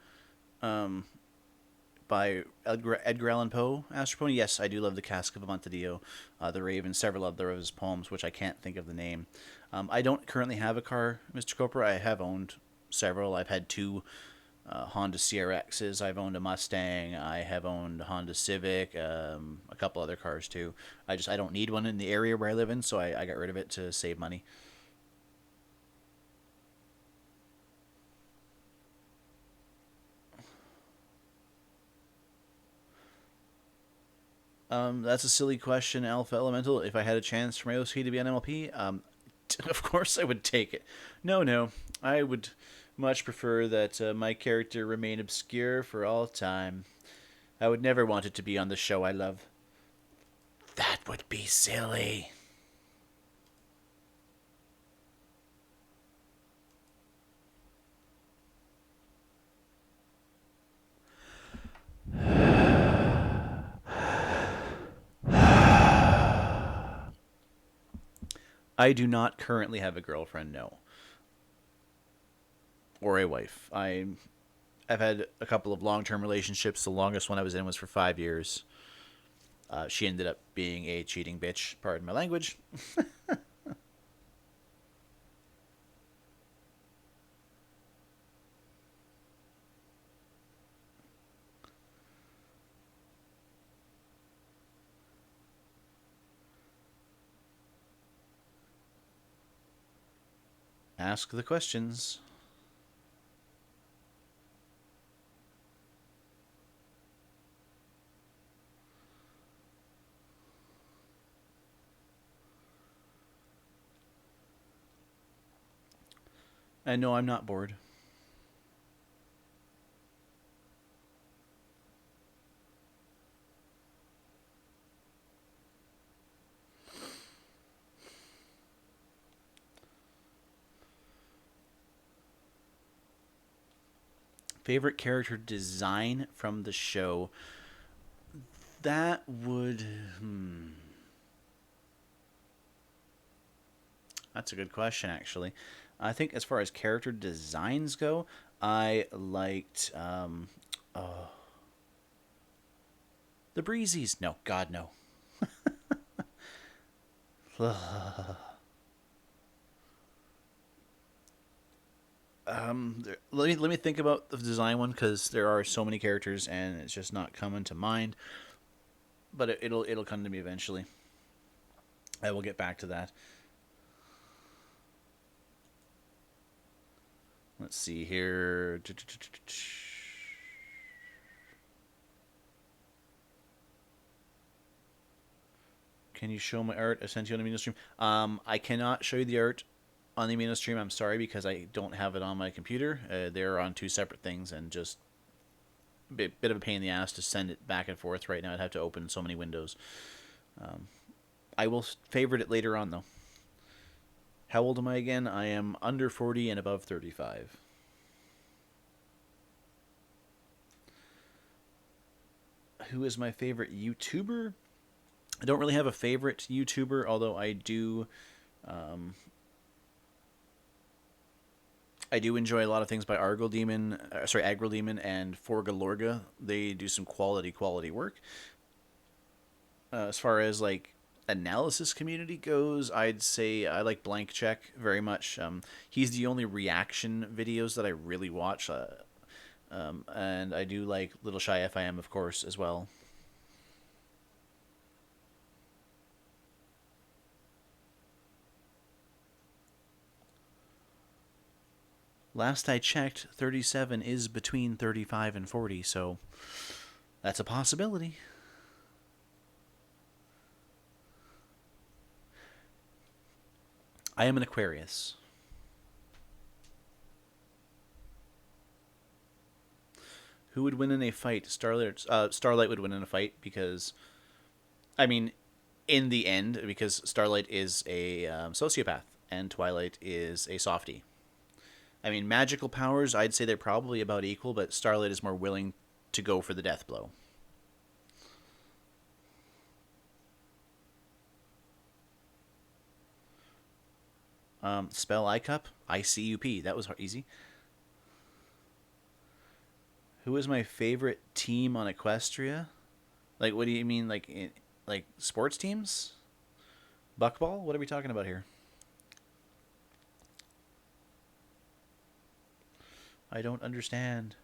by Edgar Allan Poe, Astropony. Yes, I do love the Cask of Amontillado, The Raven, several other of his poems, which I can't think of the name. I don't currently have a car, Mr. Cooper. I have owned several. I've had two Honda CRXs. I've owned a Mustang. I have owned a Honda Civic, a couple other cars too. I don't need one in the area where I live in, so I got rid of it to save money. That's a silly question, Alpha Elemental. If I had a chance for my OC to be on MLP, of course I would take it. No, no, I would much prefer that my character remain obscure for all time. I would never want it to be on the show I love. That would be silly. I do not currently have a girlfriend, no, or a wife. I've had a couple of long term relationships. The longest one I was in was for 5 years. She ended up being a cheating bitch. Pardon my language. Ask the questions. And no, I'm not bored. Favorite character design from the show? That would. That's a good question, actually. I think as far as character designs go, I liked the Breezies. No, God, no. Let me think about the design one because there are so many characters and it's just not coming to mind. But it'll come to me eventually. I will get back to that. Let's see here. Can you show my art I sent you on the Amino stream? I cannot show you the art on the Amino stream. I'm sorry because I don't have it on my computer. They're on two separate things and just a bit of a pain in the ass to send it back and forth right now. I'd have to open so many windows. I will favorite it later on though. How old am I again? I am under 40 and above 35. Who is my favorite YouTuber? I don't really have a favorite YouTuber, although I do enjoy a lot of things by Agro Demon and Forgalorga. They do some quality work. As far as like analysis community goes, I'd say I like Blank Check very much. He's the only reaction videos that I really watch, and I do like Little Shy FIM, of course, as well. Last I checked, 37 is between 35 and 40, so that's a possibility. I am an Aquarius. Who would win in a fight? Starlight would win in a fight because, I mean, in the end, because Starlight is a sociopath and Twilight is a softie. I mean, magical powers, I'd say they're probably about equal, but Starlight is more willing to go for the death blow. Spell ICUP? ICUP. That was easy. Who is my favorite team on Equestria? Like, what do you mean? Like sports teams? Buckball? What are we talking about here? I don't understand.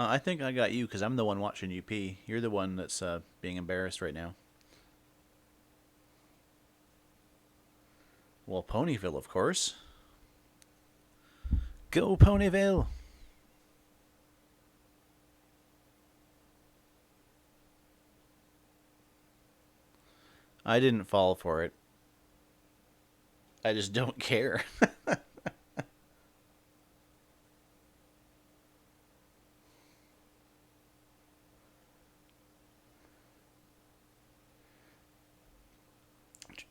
I think I got you because I'm the one watching UP. You're the one that's being embarrassed right now. Well, Ponyville, of course. Go Ponyville! I didn't fall for it. I just don't care.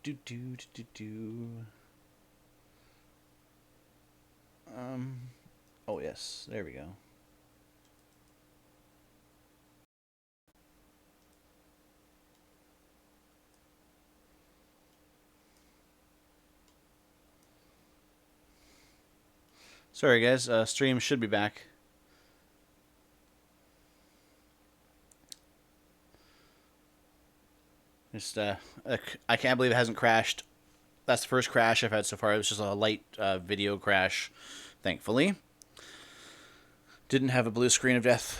do do do do do. Um. Oh yes, there we go. Sorry guys, stream should be back. Just I can't believe it hasn't crashed. That's the first crash I've had so far. It was just a light video crash, thankfully. Didn't have a blue screen of death.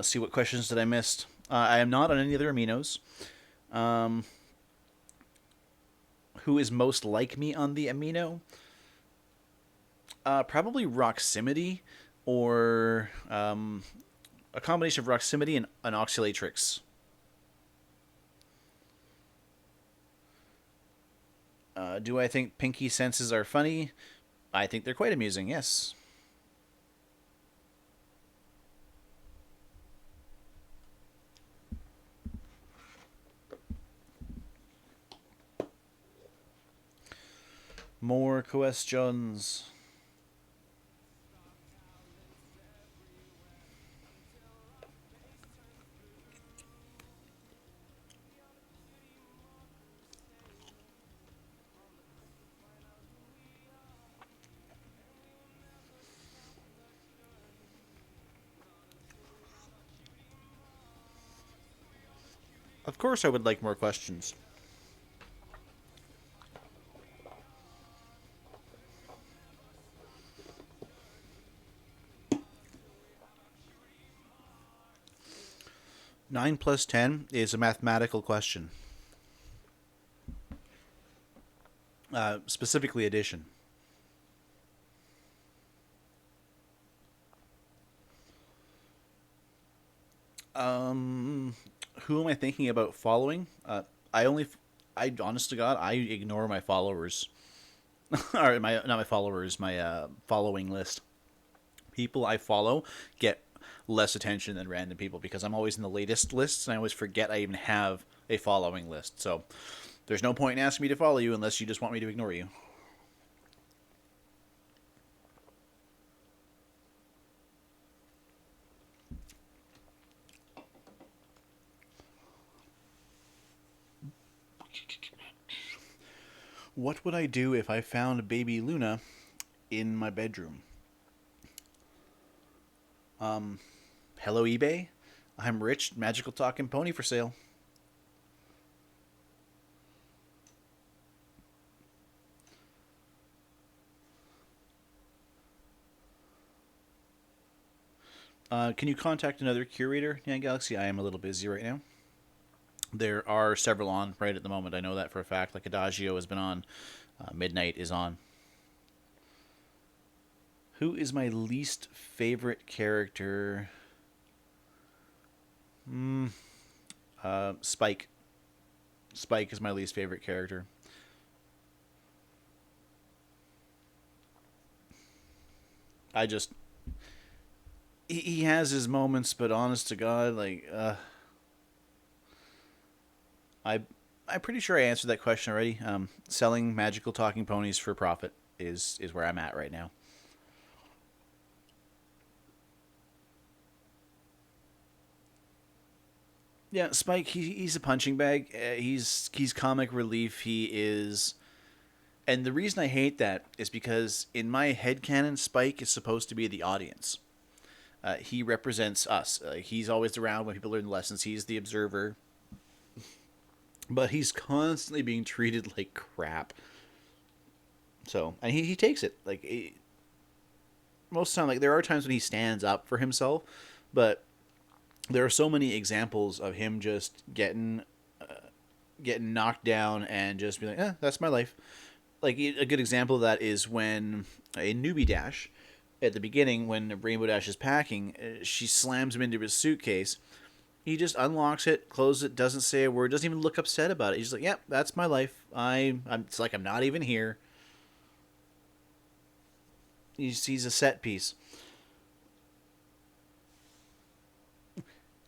See what questions did I miss? I am not on any other aminos. Um, who is most like me on the amino? Probably Roximity or a combination of Roximity and an Oxylatrix. Do I think Pinky senses are funny? I think they're quite amusing, yes. More questions. Of course I would like more questions. Nine plus 10 is a mathematical question. Specifically addition. Um, who am I thinking about following? I honest to God, I ignore my followers. Or my not my followers, my following list. People I follow get less attention than random people because I'm always in the latest lists and I always forget I even have a following list. So there's no point in asking me to follow you unless you just want me to ignore you. What would I do if I found baby Luna in my bedroom? Hello eBay. I'm rich. Magical talking pony for sale. Can you contact another curator, yeah, Galaxy? I am a little busy right now. There are several on right at the moment. I know that for a fact. Like Adagio has been on. Midnight is on. Who is my least favorite character? Spike. Spike is my least favorite character. I just he has his moments, but honest to God, like I I'm pretty sure I answered that question already. Selling magical talking ponies for profit is where I'm at right now. Yeah, Spike. He's a punching bag. He's comic relief. He is, and the reason I hate that is because in my headcanon, Spike is supposed to be the audience. He represents us. He's always around when people learn lessons. He's the observer, but he's constantly being treated like crap. So, and he takes it most of the time. Like there are times when he stands up for himself, but there are so many examples of him just getting knocked down and just be like, that's my life. Like a good example of that is when a newbie Dash at the beginning, when Rainbow Dash is packing, she slams him into his suitcase. He just unlocks it, closes it, doesn't say a word, doesn't even look upset about it. He's just like, "Yep, that's my life. I'm. It's like I'm not even here." He's a set piece.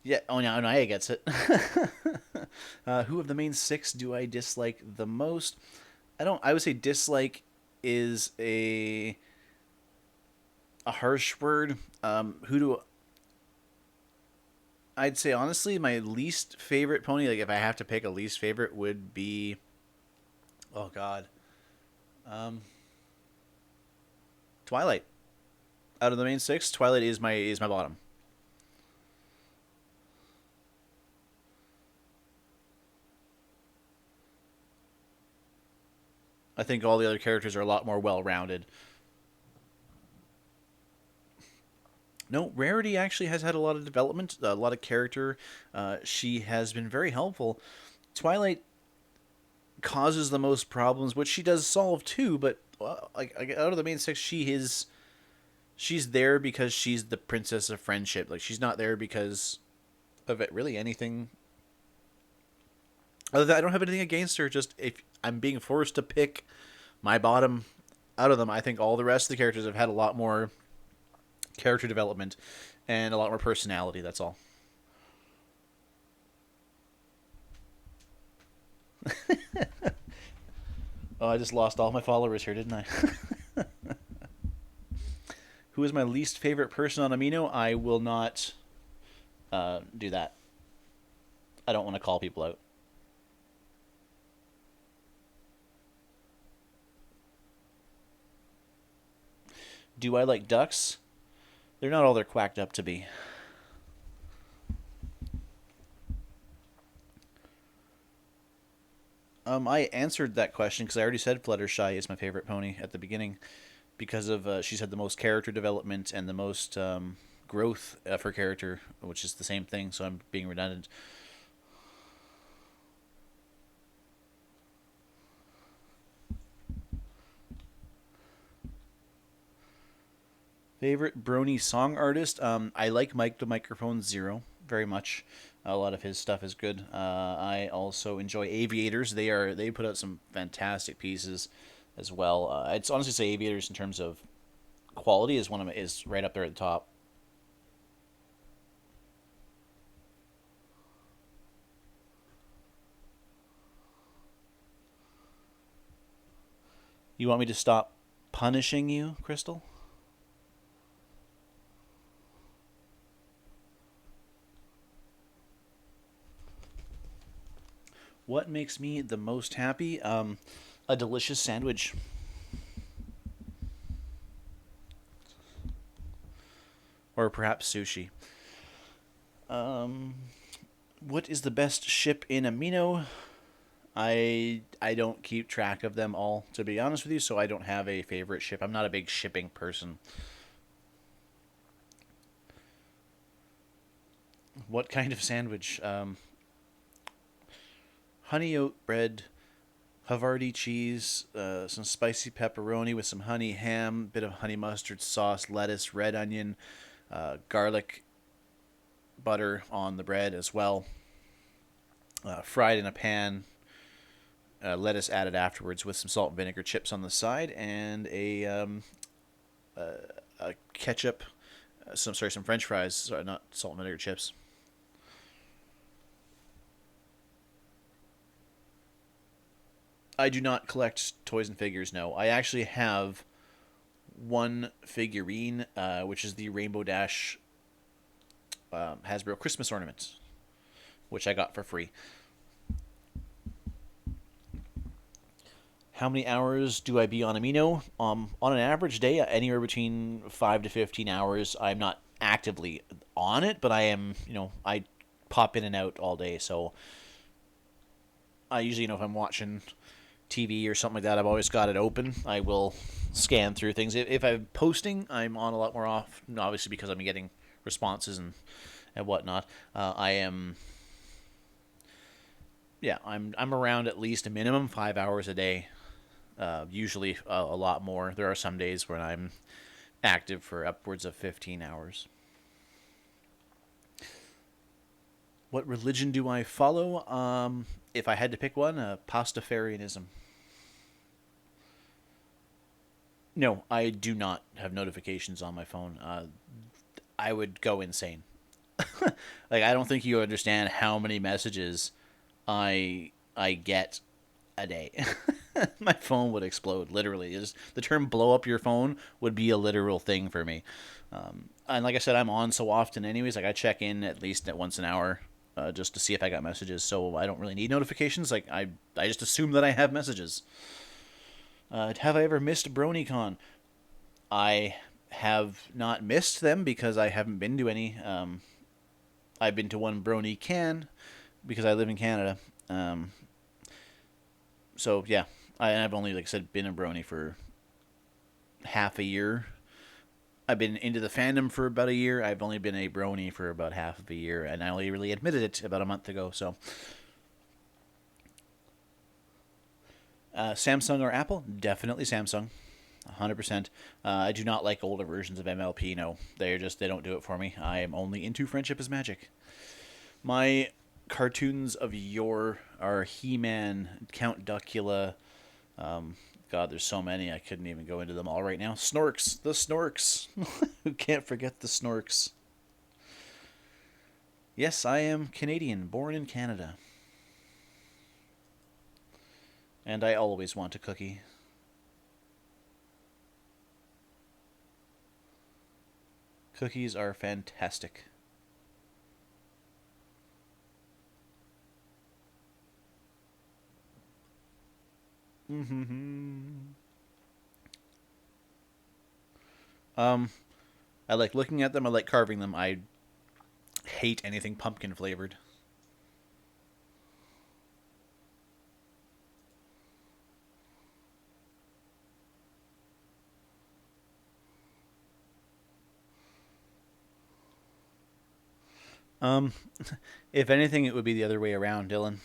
Yeah. Oh no, Naya gets it. Who of the main six do I dislike the most? I don't. I would say dislike is a harsh word. Who do I'd say honestly my least favorite pony? Like if I have to pick a least favorite, would be oh god, um, Twilight. Out of the main six, Twilight is my bottom. I think all the other characters are a lot more well rounded. No, Rarity actually has had a lot of development, a lot of character. She has been very helpful. Twilight causes the most problems, which she does solve too. But out of the main six, she's there because she's the princess of friendship. Like she's not there because of it really anything. Other than I don't have anything against her. Just if I'm being forced to pick my bottom out of them, I think all the rest of the characters have had a lot more character development and a lot more personality. That's all. Oh, I just lost all my followers here, didn't I? Who is my least favorite person on Amino? I will not do that. I don't want to call people out. Do I like ducks? They're not all they're quacked up to be. I answered that question because I already said Fluttershy is my favorite pony at the beginning because of she's had the most character development and the most growth of her character, which is the same thing. So I'm being redundant. Favorite Brony song artist? I like Mike the Microphone Zero very much. A lot of his stuff is good. I also enjoy Aviators. They put out some fantastic pieces as well. I'd honestly say Aviators in terms of quality is right up there at the top. You want me to stop punishing you, Crystal? What makes me the most happy? A delicious sandwich. Or perhaps sushi. Um, what is the best ship in Amino? I don't keep track of them all, to be honest with you, so I don't have a favorite ship. I'm not a big shipping person. What kind of sandwich? Honey oat bread, Havarti cheese, some spicy pepperoni with some honey ham, bit of honey mustard sauce, lettuce, red onion, garlic butter on the bread as well. Fried in a pan, lettuce added afterwards with some salt and vinegar chips on the side, and a ketchup, some French fries, sorry, not salt and vinegar chips. I do not collect toys and figures. No, I actually have one figurine, which is the Rainbow Dash Hasbro Christmas ornament, which I got for free. How many hours do I be on Amino? On an average day, anywhere between 5 to 15 hours. I'm not actively on it, but I am, I pop in and out all day. So I usually, if I'm watching TV or something like that, I've always got it open. I will scan through things. If I'm posting, I'm on a lot more off, obviously because I'm getting responses and whatnot. I am, yeah, I'm around at least a minimum 5 hours a day. Usually a lot more. There are some days when I'm active for upwards of 15 hours. What religion do I follow? If I had to pick one, Pastafarianism. No, I do not have notifications on my phone. I would go insane. Like, I don't think you understand how many messages I get a day. My phone would explode, literally. The term blow up your phone would be a literal thing for me. And like I said, I'm on so often anyways. Like, I check in at least at once an hour just to see if I got messages. So I don't really need notifications. Like, I just assume that I have messages. Have I ever missed BronyCon? I have not missed them because I haven't been to any. I've been to one BronyCan because I live in Canada. So yeah, I've only, like I said, been a Brony for half a year. I've been into the fandom for about a year. I've only been a Brony for about half of a year, and I only really admitted it about a month ago. So, Samsung or Apple? Definitely Samsung, 100%. I do not like older versions of MLP. No, they don't do it for me. I am only into Friendship is Magic. My cartoons of yore are He-Man, Count Duckula. God, there's so many. I couldn't even go into them all right now. Snorks, the Snorks. Who can't forget the Snorks? Yes, I am Canadian, born in Canada. And I always want a cookie. Cookies are fantastic. Um, I like looking at them. I like carving them. I hate anything pumpkin flavored. Um, if anything, it would be the other way around, Dylan.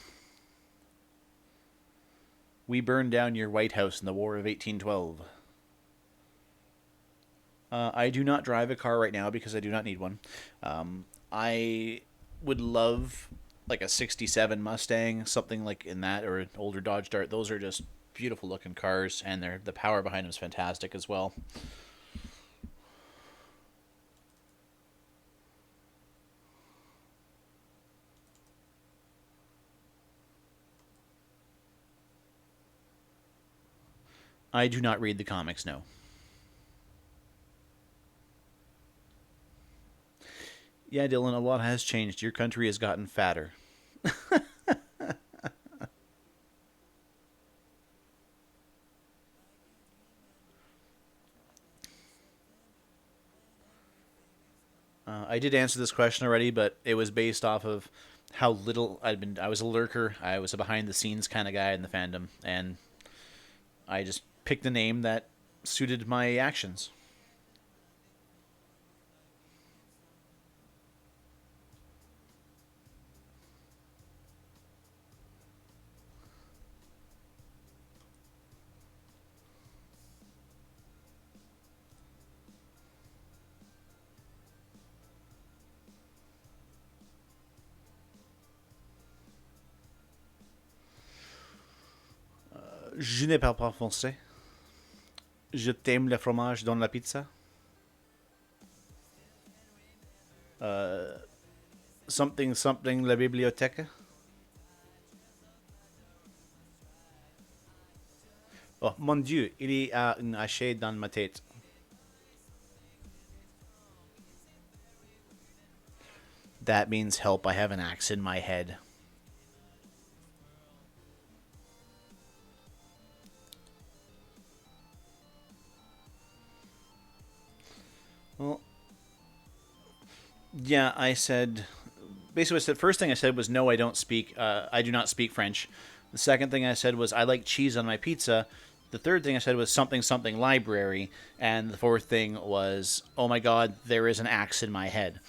We burned down your White House in the War of 1812. I do not drive a car right now because I do not need one. I would love like a 67 Mustang, something like in that, or an older Dodge Dart. Those are just beautiful looking cars, and the power behind them is fantastic as well. I do not read the comics, no. Yeah, Dylan, a lot has changed. Your country has gotten fatter. I did answer this question already, but it was based off of how little I'd been. I was a lurker. I was a behind the scenes kind of guy in the fandom, and I just picked a name that suited my actions. Je ne parle pas français. Je t'aime le fromage dans la pizza. Something something la bibliothèque. Oh mon Dieu, il y a une haché dans ma tête. That means help. I have an axe in my head. Well, yeah, I said... Basically, what I said, first thing I said was, no, I don't speak... I do not speak French. The second thing I said was, I like cheese on my pizza. The third thing I said was something something library. And the fourth thing was, oh my god, there is an axe in my head.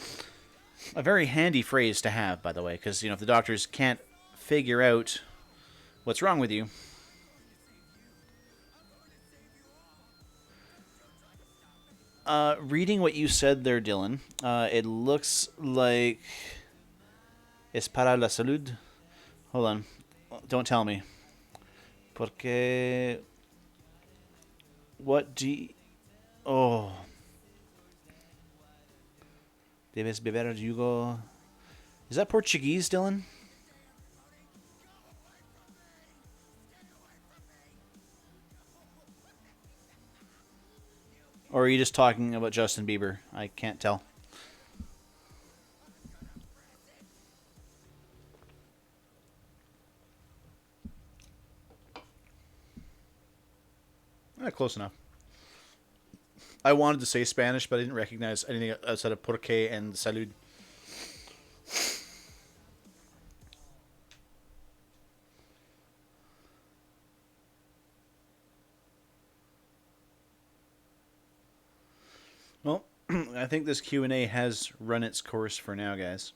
A very handy phrase to have, by the way, because, if the doctors can't figure out what's wrong with you... reading what you said there, Dylan, it looks like... Es para la salud. Hold on. Don't tell me. Porque... What do you... Oh. Debes beber jugo... Is that Portuguese, Dylan? Or are you just talking about Justin Bieber? I can't tell. Close enough. I wanted to say Spanish, but I didn't recognize anything outside of porque and salud. Well, I think this Q&A has run its course for now, guys.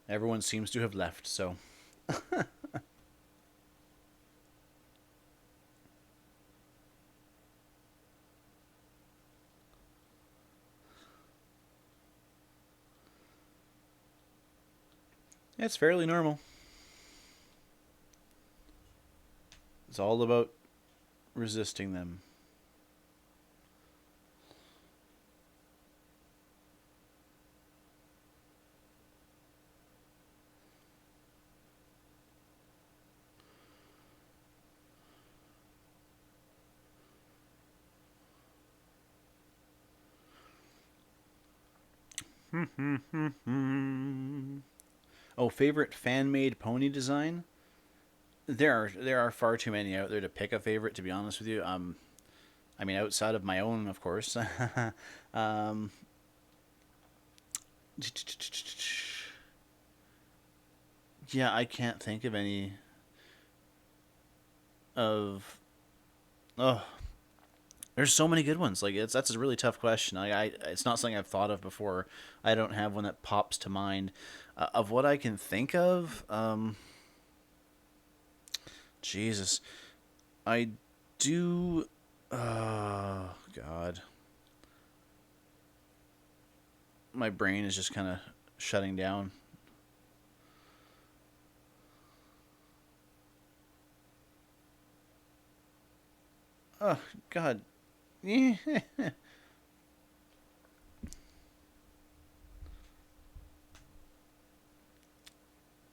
Everyone seems to have left, so... It's fairly normal. It's all about resisting them. Oh, favorite fan-made pony design? There are far too many out there to pick a favorite, to be honest with you. I mean, outside of my own, of course. um, yeah, I can't think of any of... Oh, there's so many good ones. Like that's a really tough question. It's not something I've thought of before. I don't have one that pops to mind. Of what I can think of, Jesus, I do. Oh God, my brain is just kind of shutting down. Oh God.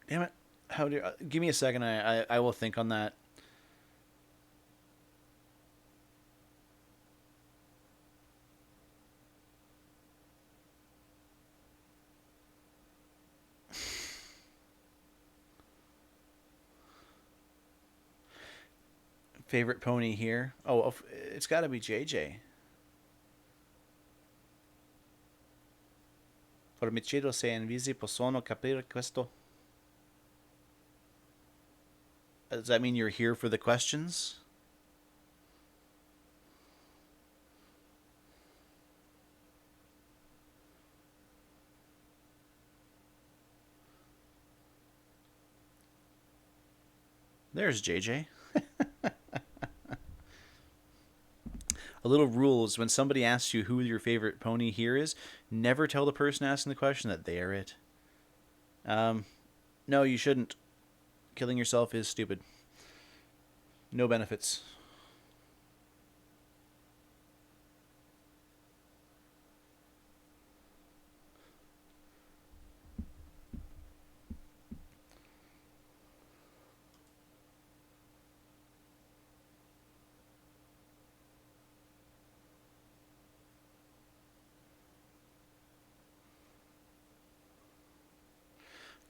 Damn it. How do give me a second. I will think on that. Favorite pony here? Oh, it's got to be JJ. Formicedo se invisi possono capire questo. Does that mean you're here for the questions? There's JJ. A little rule is when somebody asks you who your favorite pony here is, never tell the person asking the question that they are it. No, you shouldn't. Killing yourself is stupid. No benefits.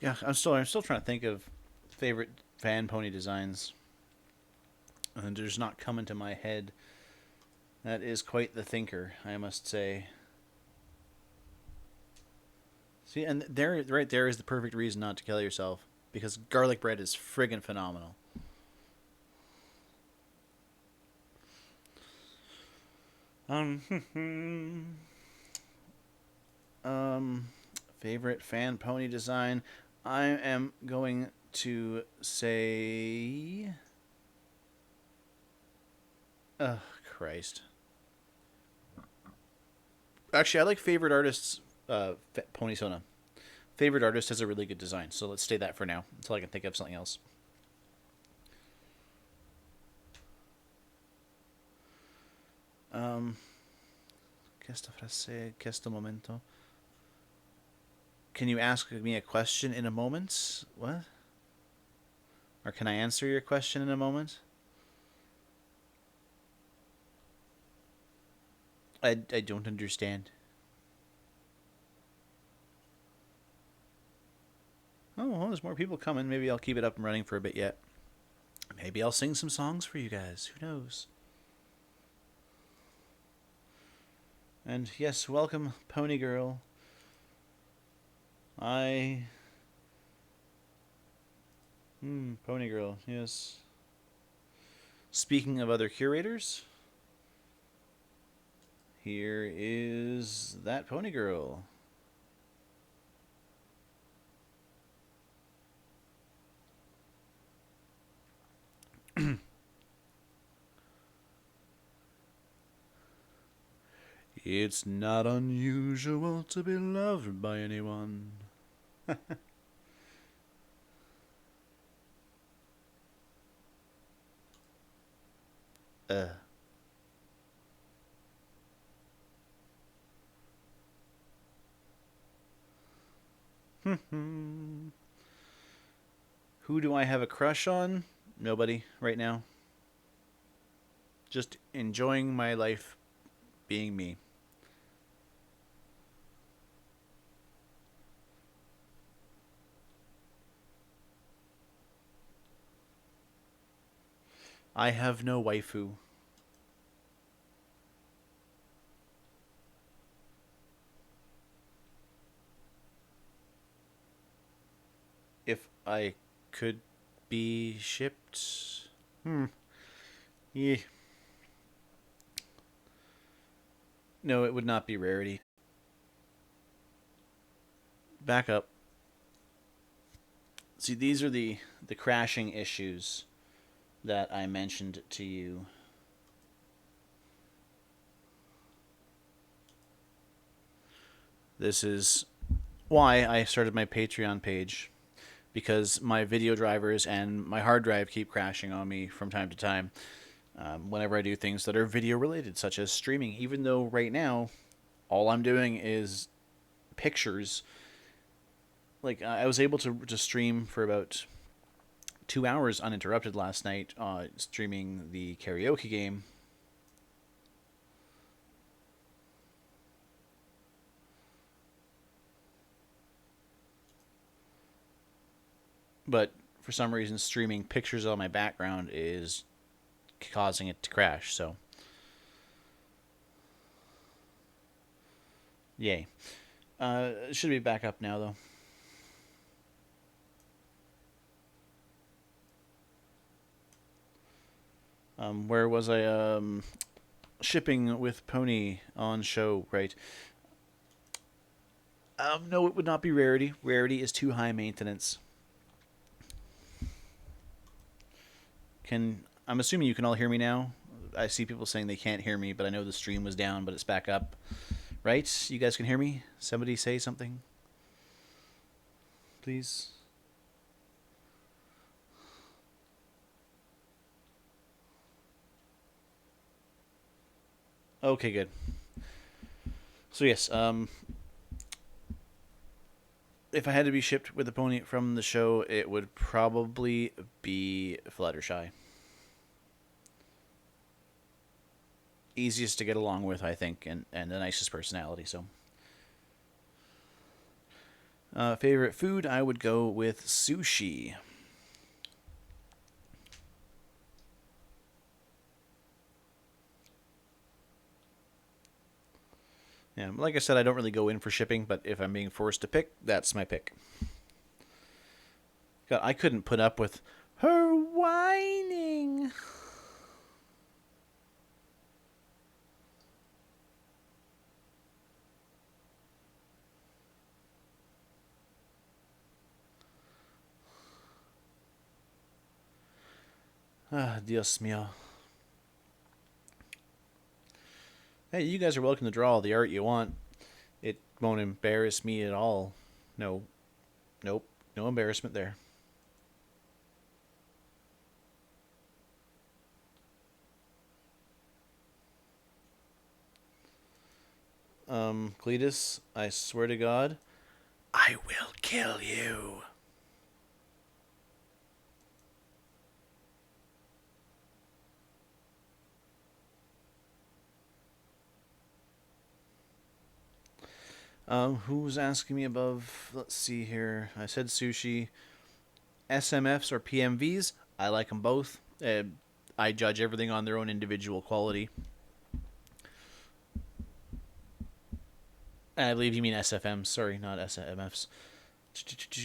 Yeah, I'm still trying to think of favorite fan pony designs, and they're just not coming to my head. That is quite the thinker, I must say. See, and there, right there, is the perfect reason not to kill yourself, because garlic bread is friggin' phenomenal. Um, um, favorite fan pony design. I am going to say. Oh, Christ. Actually, I like favorite artists. Pony Sona. Favorite artist has a really good design, so let's stay that for now until I can think of something else. Um, que esta frase, que este momento. Can you ask me a question in a moment? What? Or can I answer your question in a moment? I don't understand. Oh, well, there's more people coming. Maybe I'll keep it up and running for a bit yet. Maybe I'll sing some songs for you guys. Who knows? And yes, welcome, Pony Girl. I. Pony Girl, yes. Speaking of other curators, here is that Pony Girl. It's not unusual to be loved by anyone. uh. Who do I have a crush on? Nobody right now. Just enjoying my life being me. I have no waifu. If I could be shipped. Yeah. No, it would not be rarity. Back up. See, these are the crashing issues that I mentioned to you. This is why I started my Patreon page, because my video drivers and my hard drive keep crashing on me from time to time whenever I do things that are video related, such as streaming. Even though right now, all I'm doing is pictures. Like, I was able to stream for about 2 hours uninterrupted last night, streaming the karaoke game. But for some reason, streaming pictures on my background is causing it to crash. So, yay. It should be back up now, though. Where was I? Shipping with Pony on show, right? No, it would not be rarity. Rarity is too high maintenance. I'm assuming you can all hear me now? I see people saying they can't hear me, but I know the stream was down, but it's back up. Right? You guys can hear me? Somebody say something, please. Okay, good. So yes, if I had to be shipped with a pony from the show, it would probably be Fluttershy. Easiest to get along with, I think, and the nicest personality. So Favorite food, I would go with sushi. Yeah, like I said, I don't really go in for shipping, but if I'm being forced to pick, that's my pick. God, I couldn't put up with her whining. Ah, Dios mío. Hey, you guys are welcome to draw all the art you want. It won't embarrass me at all. No, nope, no embarrassment there. Cletus, I swear to God, I will kill you. Who's asking me above? Let's see here. I said sushi. SMFs or PMVs? I like them both. I judge everything on their own individual quality. I believe you mean SFMs. Sorry, not SMFs.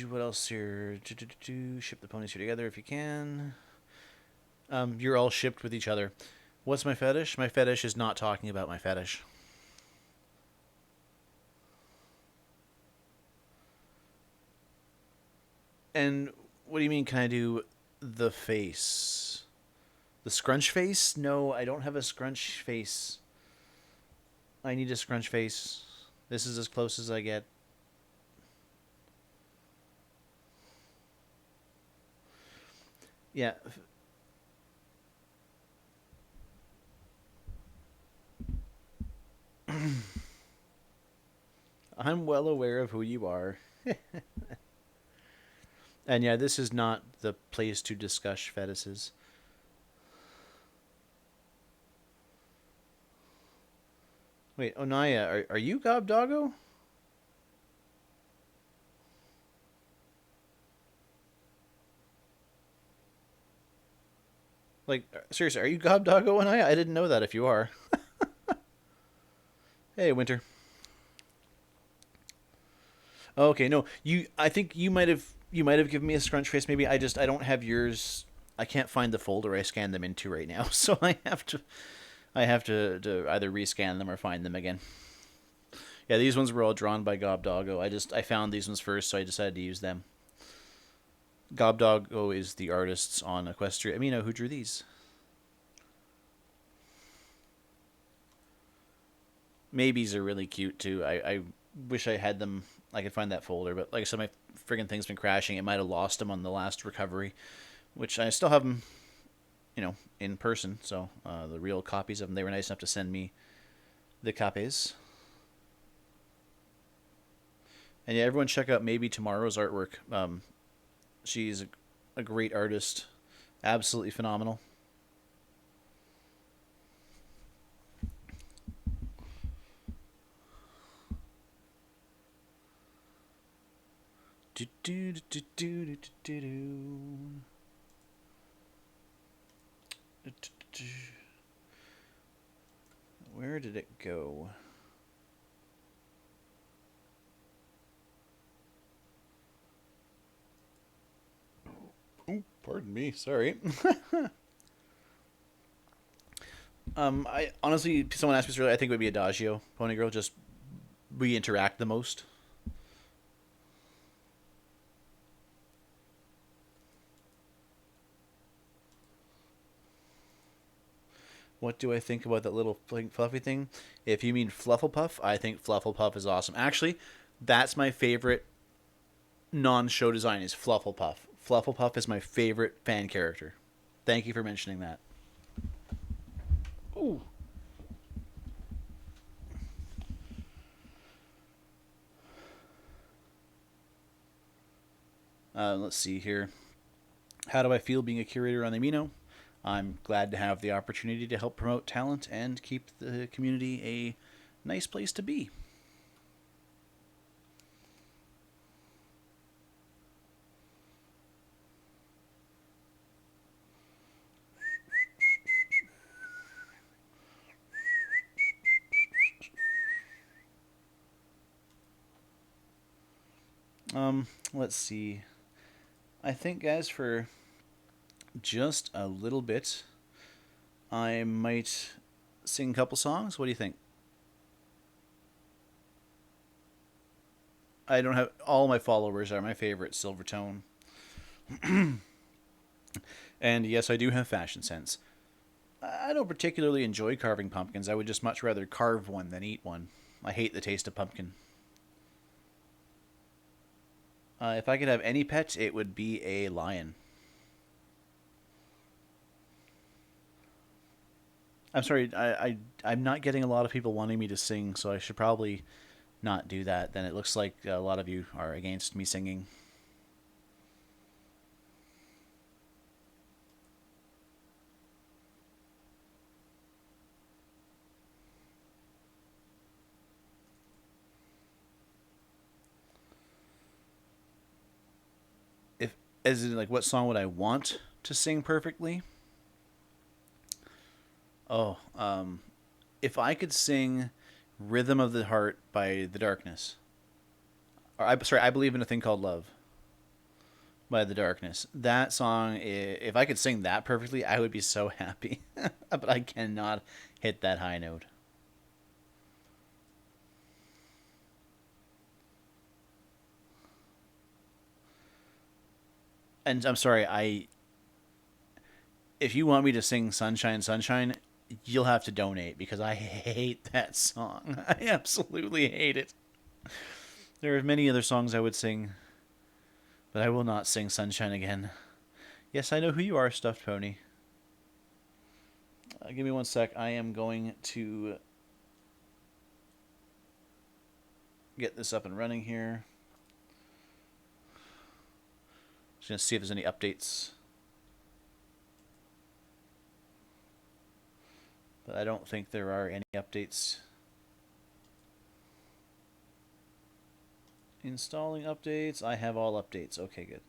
What else here? Ship the ponies here together if you can. You're all shipped with each other. What's my fetish? My fetish is not talking about my fetish. And what do you mean, can I do the face? The scrunch face? No, I don't have a scrunch face. I need a scrunch face. This is as close as I get. Yeah. I'm well aware of who you are. And yeah, this is not the place to discuss fetishes. Wait, Onaya, are you Gob Doggo? Like, seriously, are you Gob Doggo, Onaya? I didn't know that if you are. Hey, Winter. Oh, okay, no, you. I think you might have given me a scrunch face. Maybe I don't have yours. I can't find the folder I scanned them into right now, so I have to either rescan them or find them again. Yeah, these ones were all drawn by Gob Doggo. I found these ones first, so I decided to use them. Gob Doggo is the artists on Equestria Amino who drew these. Maybes are really cute too. I wish I had them. I could find that folder, but like I said, my friggin' thing's been crashing. It might have lost them on the last recovery, which I still have them, in person. So the real copies of them. They were nice enough to send me the copies. And yeah, everyone check out Maybe Tomorrow's artwork. She's a great artist, absolutely phenomenal. Do do do do do do do do. Where did it go? Oh, pardon me. Sorry. I honestly, someone asked me this earlier. I think it would be Adagio, Pony Girl. Just we interact the most. What do I think about that little fluffy thing? If you mean Flufflepuff, I think Flufflepuff is awesome. Actually, that's my favorite non-show design is Flufflepuff. Flufflepuff is my favorite fan character. Thank you for mentioning that. Ooh. Let's see here. How do I feel being a curator on the Amino? I'm glad to have the opportunity to help promote talent and keep the community a nice place to be. Let's see. I think, guys, for just a little bit, I might sing a couple songs. What do you think? I don't have all my followers are my favorite Silvertone, and yes, I do have fashion sense. I don't particularly enjoy carving pumpkins. I would just much rather carve one than eat one. I hate the taste of pumpkin. If I could have any pet, it would be a lion. I'm sorry, I'm not getting a lot of people wanting me to sing, so I should probably not do that. Then it looks like a lot of you are against me singing. If as in like what song would I want to sing perfectly? Oh, if I could sing "Rhythm of the Heart" by The Darkness, or I sorry, I believe in a thing called love by The Darkness. That song, if I could sing that perfectly, I would be so happy. But I cannot hit that high note. And I'm sorry, I if you want me to sing "Sunshine, Sunshine," you'll have to donate because I hate that song. I absolutely hate it. There are many other songs I would sing, but I will not sing "Sunshine" again. Yes, I know who you are, Stuffed Pony. Give me one sec. I am going to get this up and running here. Just gonna see if there's any updates. But I don't think there are any updates. Installing updates. I have all updates. Okay, good.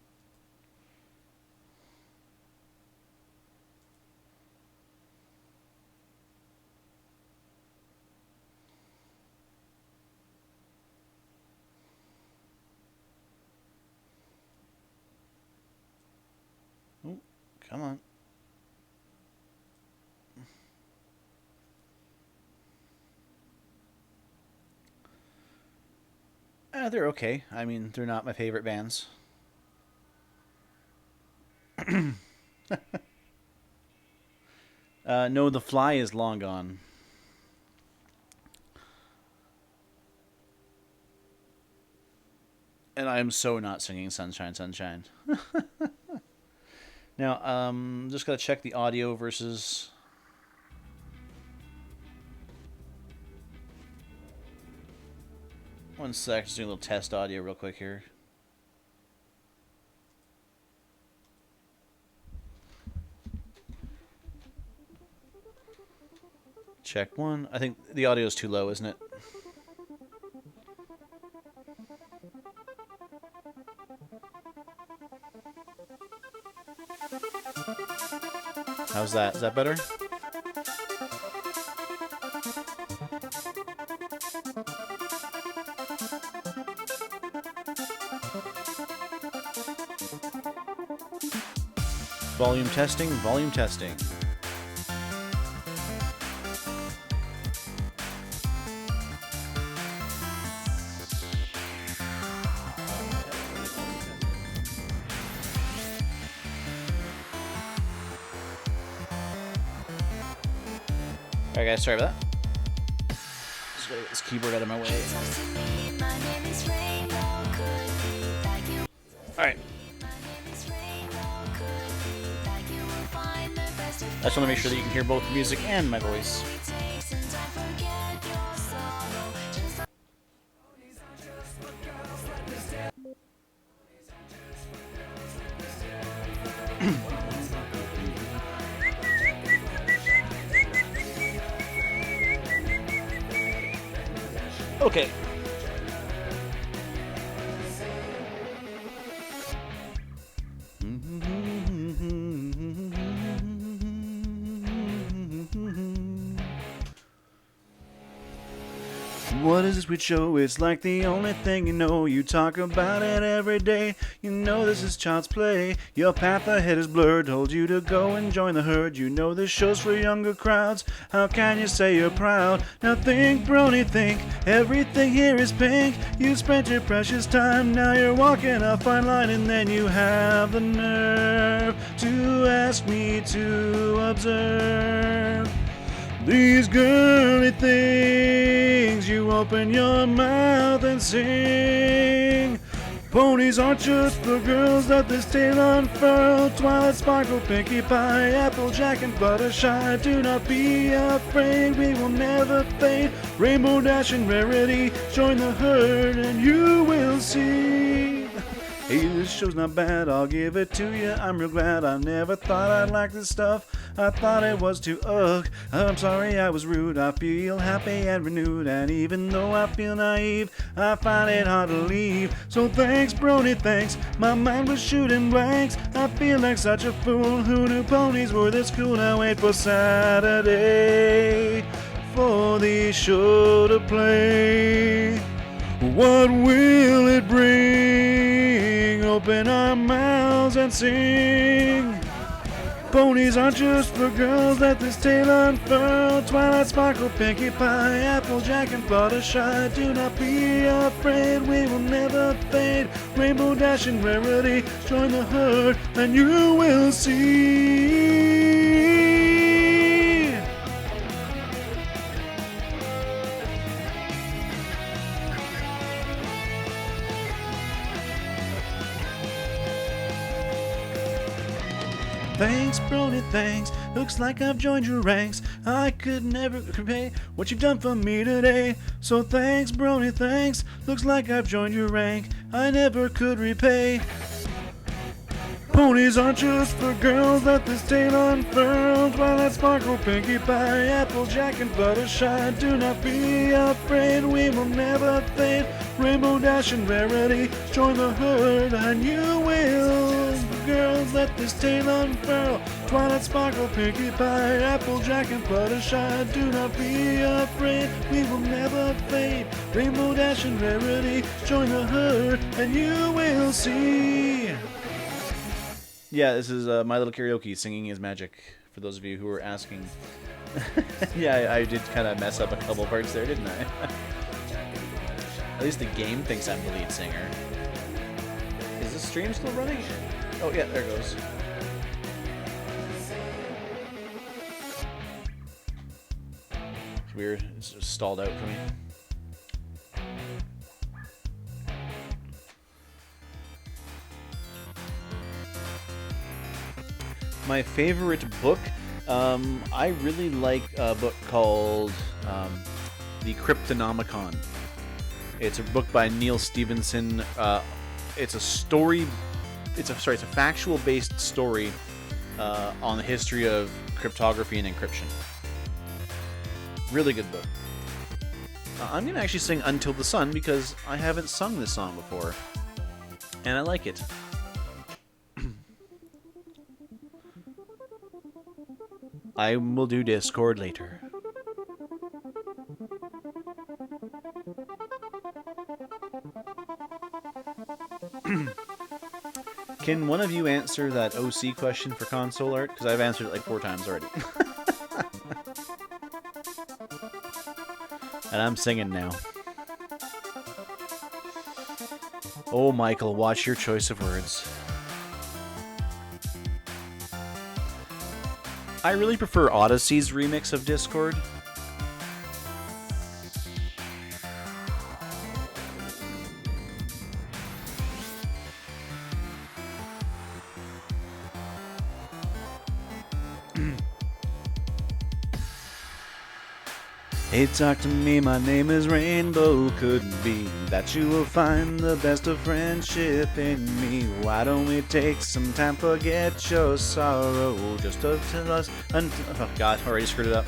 Ooh, come on. They're okay. I mean, they're not my favorite bands. No, The Fly is long gone. And I am so not singing "Sunshine, Sunshine." Now, just gotta check the audio versus. One sec, just doing a little test audio real quick here. Check one. I think the audio is too low, isn't it? How's that? Is that better? Volume testing, volume testing. Alright guys, sorry about that. Just gotta get this keyboard out of my way. Alright. I just want to make sure that you can hear both the music and my voice. Okay. What is this weird show? It's like the only thing you know. You talk about it every day. You know this is child's play. Your path ahead is blurred. Told you to go and join the herd. You know this show's for younger crowds. How can you say you're proud? Now think, Brony, think. Everything here is pink. You spent your precious time. Now you're walking a fine line, and then you have the nerve to ask me to observe these girly things. You open your mouth and sing. Ponies aren't just for girls, let this tale unfurl. Twilight Sparkle, Pinkie Pie, Applejack, and Fluttershy. Do not be afraid, we will never fade. Rainbow Dash and Rarity, join the herd and you will see. Hey, this show's not bad, I'll give it to you. I'm real glad. I never thought I'd like this stuff. I thought it was too ugh. I'm sorry I was rude. I feel happy and renewed, and even though I feel naive, I find it hard to leave. So thanks, Brony, thanks. My mind was shooting blanks. I feel like such a fool. Who knew ponies were this cool? Now wait for Saturday for the show to play. What will it bring? Open our mouths and sing. Ponies aren't just for girls, let this tale unfurl. Twilight Sparkle, Pinkie Pie, Applejack, and Fluttershy. Do not be afraid, we will never fade. Rainbow Dash and Rarity, join the herd and you will see. Thanks, Brony, thanks. Looks like I've joined your ranks. I could never repay what you've done for me today. So thanks, Brony, thanks. Looks like I've joined your rank. I never could repay. Ponies aren't just for girls, let this tale unfurl. Twilight Sparkle, Pinkie Pie, Applejack, and Fluttershy. Do not be afraid, we will never fade. Rainbow Dash and Rarity, join the herd and you will. Girls, let this tale unfurl. Twilight Sparkle, Pinkie Pie, Applejack, and Fluttershy. Do not be afraid, we will never fade. Rainbow Dash and Rarity, join the herd and you will see. Yeah, this is My Little Karaoke, Singing is Magic, for those of you who are asking. Yeah, I did kind of mess up a couple parts there, didn't I? At least the game thinks I'm the lead singer. Is this stream still running? Oh yeah, there it goes. It's weird, it's just stalled out for me. My favorite book, I really like a book called The Cryptonomicon. It's a book by Neil Stevenson. It's a story. It's a factual-based story on the history of cryptography and encryption. Really good book. I'm gonna actually sing "Until the Sun" because I haven't sung this song before, and I like it. I will do Discord later. Can one of you answer that OC question for console art? Because I've answered it like 4 times already. And I'm singing now. Oh, Michael, watch your choice of words. I really prefer Odyssey's remix of Discord. Hey, talk to me, my name is Rainbow. Couldn't be that you will find the best of friendship in me. Why don't we take some time, forget your sorrow, just to tell us oh god, already screwed it up.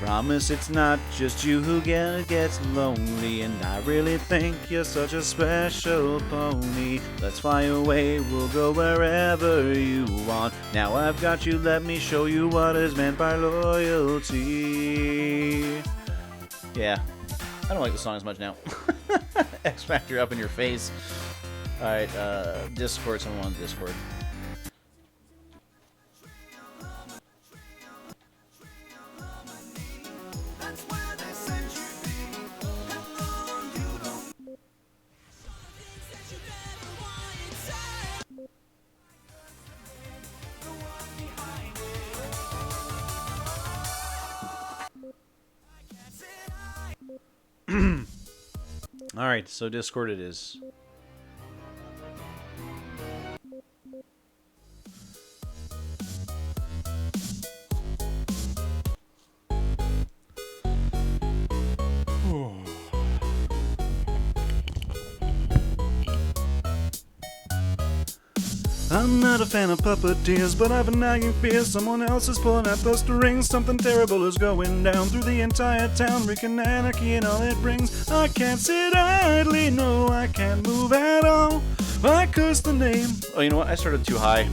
Promise it's not just you who gets lonely, and I really think you're such a special pony. Let's fly away, we'll go wherever you want. Now I've got you, let me show you what is meant by loyalty. Yeah. I don't like the song as much now. X Factor up in your face. Alright, Discord, someone on Discord. Alright, so Discord it is. I'm not a fan of puppeteers, but I've a nagging fear someone else is pulling at the strings. Something terrible is going down through the entire town, wreaking anarchy and all it brings. I can't sit idly, no, I can't move at all. I curse the name. Oh, you know what? I started too high.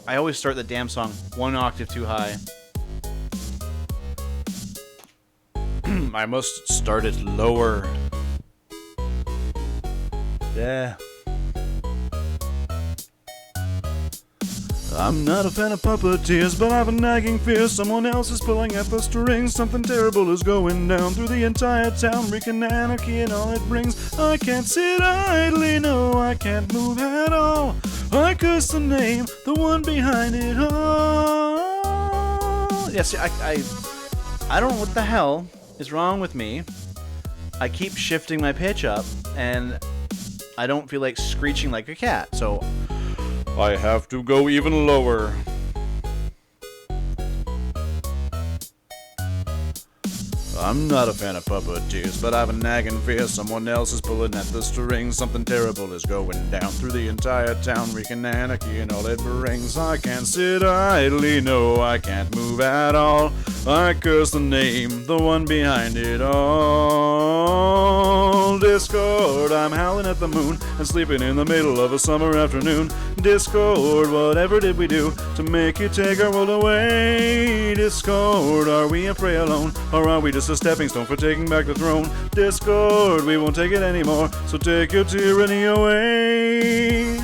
I always start the damn song one octave too high. I must start it lower. Yeah. I'm not a fan of puppeteers, but I've a nagging fear someone else is pulling at the strings. Something terrible is going down through the entire town, wreaking anarchy and all it brings. I can't sit idly, no, I can't move at all. I curse the name, the one behind it all. Yeah, see, I don't know what the hell is wrong with me. I keep shifting my pitch up, and I don't feel like screeching like a cat, so I have to go even lower. I'm not a fan of puppeteers, but I've a nagging fear someone else is pulling at the strings. Something terrible is going down through the entire town, wreaking anarchy and all it brings. I can't sit idly, no, I can't move at all. I curse the name, the one behind it all. Discord, I'm howling at the moon and sleeping in the middle of a summer afternoon. Discord, whatever did we do to make you take our world away? Discord, are we a prey alone, or are we just a stepping stone for taking back the throne? Discord, we won't take it anymore, so take your tyranny away.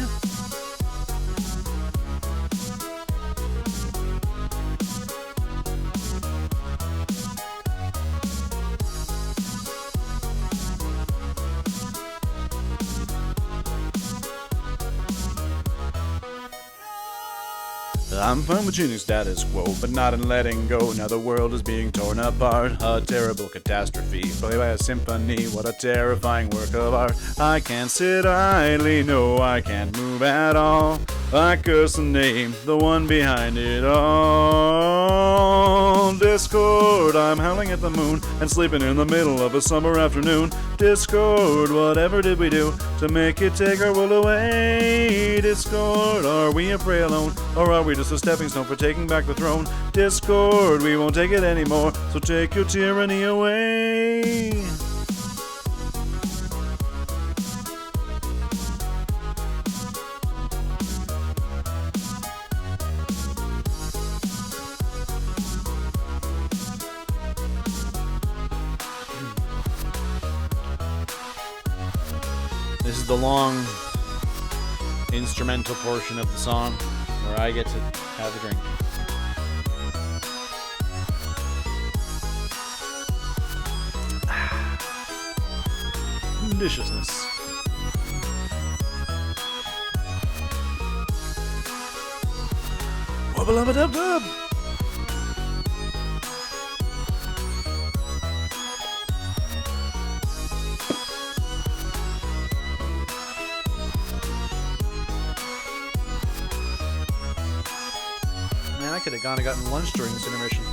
I'm fine with changing status quo, but not in letting go. Now the world is being torn apart, a terrible catastrophe, played by a symphony, what a terrifying work of art. I can't sit idly, no, I can't move at all. I curse the name, the one behind it all. Discord, I'm howling at the moon and sleeping in the middle of a summer afternoon. Discord, whatever did we do to make it take our world away? Discord, are we a prey alone, or are we just a stepping stone for taking back the throne? Discord, we won't take it anymore, so take your tyranny away. This is the long instrumental portion of the song where I get to have a drink. Deliciousness. Wubba-lubba-dub-dub. Man, I could have gone and gotten lunch during this intermission.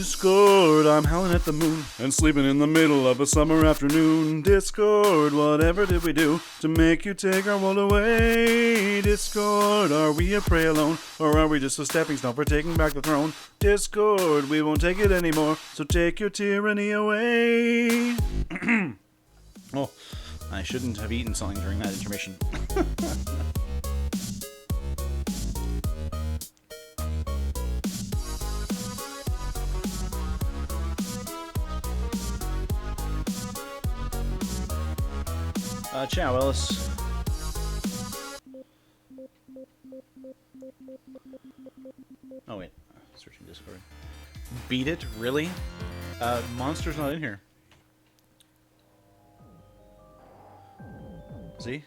Discord, I'm howling at the moon and sleeping in the middle of a summer afternoon. Discord, whatever did we do to make you take our world away? Discord, are we a prey alone, or are we just a stepping stone for taking back the throne? Discord, we won't take it anymore, so take your tyranny away. Oh, I shouldn't have eaten something during that intermission. Ciao, Ellis. Oh, wait. Searching Discord. Beat it? Really? Monster's not in here. See?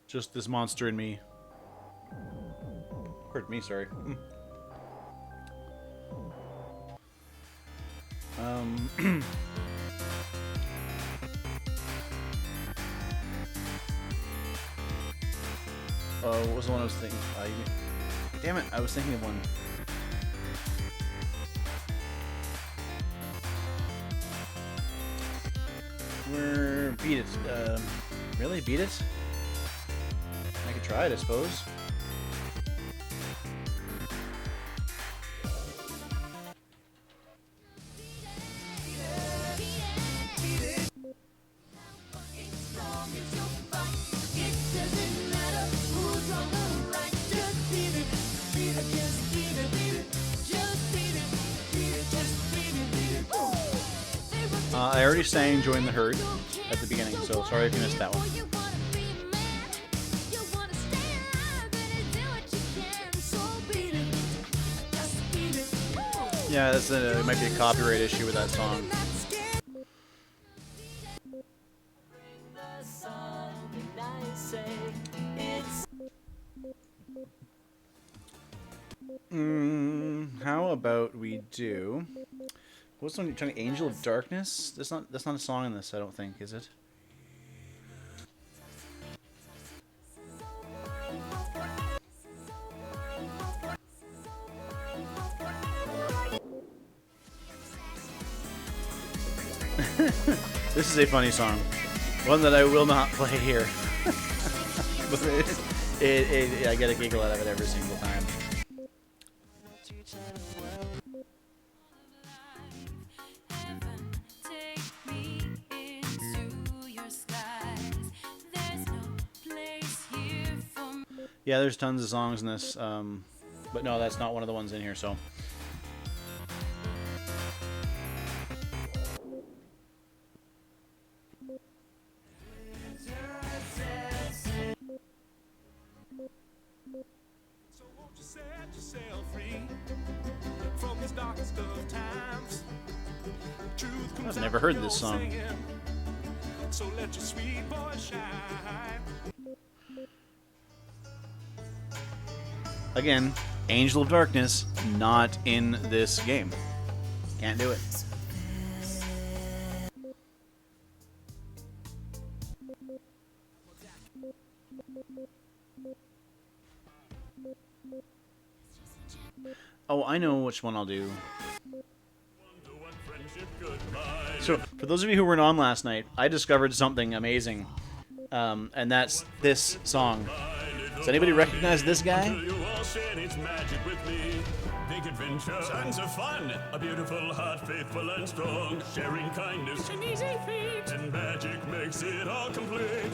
Just this monster in me. Hurt me, sorry. What was the one I was thinking? Damn it, I was thinking of one. Beat it. Really? Beat it? I could try it, I suppose. I already sang Join the Herd at the beginning, so sorry if you missed that one. Yeah, that's it might be a copyright issue with that song. How about we do... What's the one you're talking? Angel of Darkness? That's not a song in this, I don't think, is it? This is a funny song. One that I will not play here. But I get a giggle out of it every single time. Yeah, there's tons of songs in this, but no, that's not one of the ones in here, so... I've never heard this song. So let your sweet boy shine. Again, Angel of Darkness, not in this game. Can't do it. Oh, I know which one I'll do. So, for those of you who weren't on last night, I discovered something amazing, and that's this song. Does anybody recognize this guy? Tons of fun, a beautiful heart, faithful and strong, sharing kindness, an easy feat, and magic makes it all complete.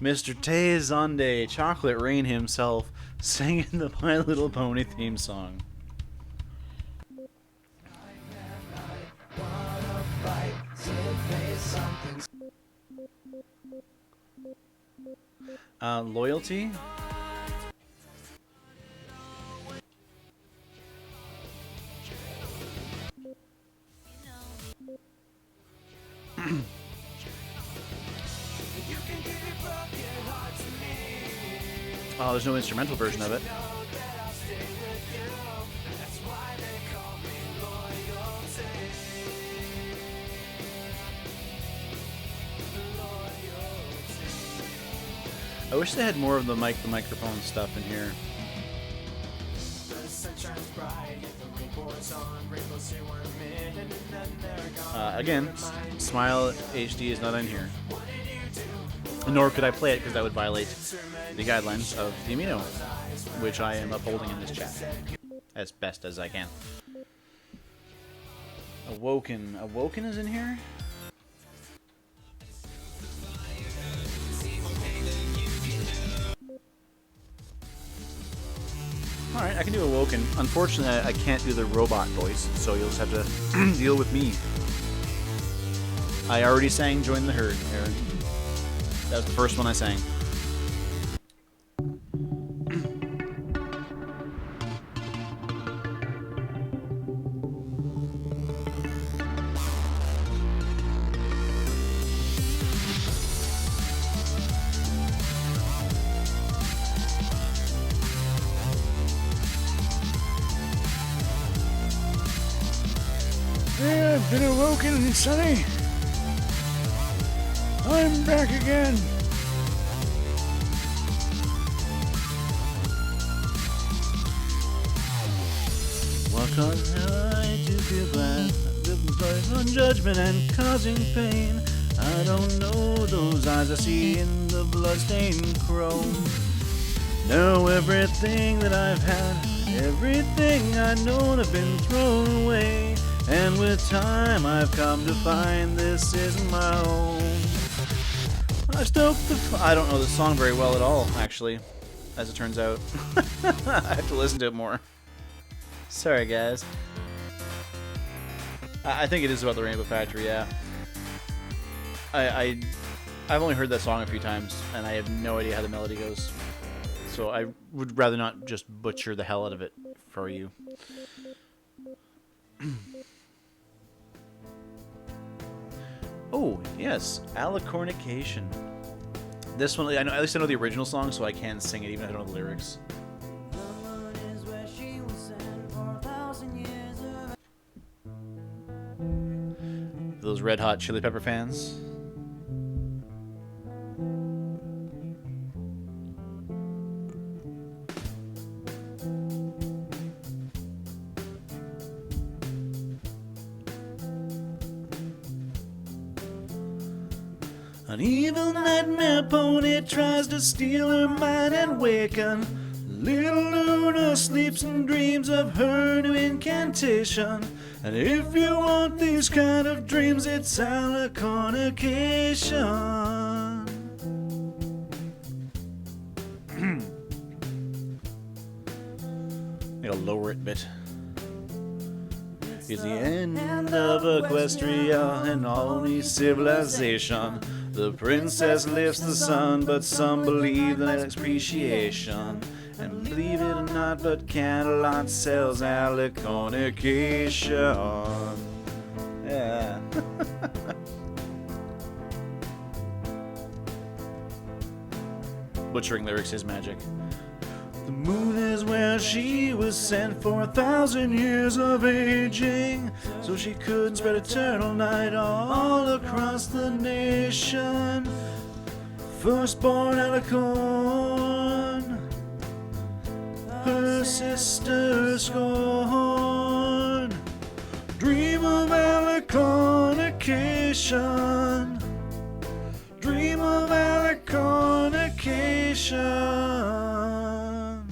Mr. Tay Zonde, Chocolate Rain himself, singing the My Little Pony theme song. Loyalty? Oh, there's no instrumental version of it. I wish they had more of the microphone stuff in here. Again, Smile HD is not in here. Nor could I play it because that would violate the guidelines of the Amino, which I am upholding in this chat as best as I can. Awoken. Awoken is in here? Alright, I can do Awoken. Unfortunately, I can't do the robot voice, so you'll just have to deal with me. I already sang Join the Herd, Aaron. That was the first one I sang. Yeah, I've been awoken, Sonny. I'm back again. What caused I to feel glad? Living on judgment and causing pain. I don't know those eyes I see in the bloodstained chrome. Know everything that I've had, everything I know have been thrown away. And with time I've come to find this isn't my own. I stoked the I don't know the song very well at all, actually, as it turns out. I have to listen to it more. Sorry, guys. I think it is about the Rainbow Factory, yeah. I've only heard that song a few times, and I have no idea how the melody goes. So I would rather not just butcher the hell out of it for you. Oh, yes, Alicornication. This one, I know, at least I know the original song, so I can sing it even if I don't know the lyrics. Those Red Hot Chili Pepper fans. An evil nightmare pony tries to steal her mind and waken. Little Luna sleeps and dreams of her new incantation. And if you want these kind of dreams, it's Alicornication. I'll lower it a bit. It's the end of Equestria and all new civilization. The princess lifts the sun, but some believe in expreciation. And believe it or not, but Canterlot sells Alicornication. Yeah. Butchering lyrics is magic. The moon is where she was sent for 1,000 years of aging, so she could spread eternal night all across the nation. Firstborn Alicorn, her sister scorn. Dream of Alicornication. Dream of Alicornication.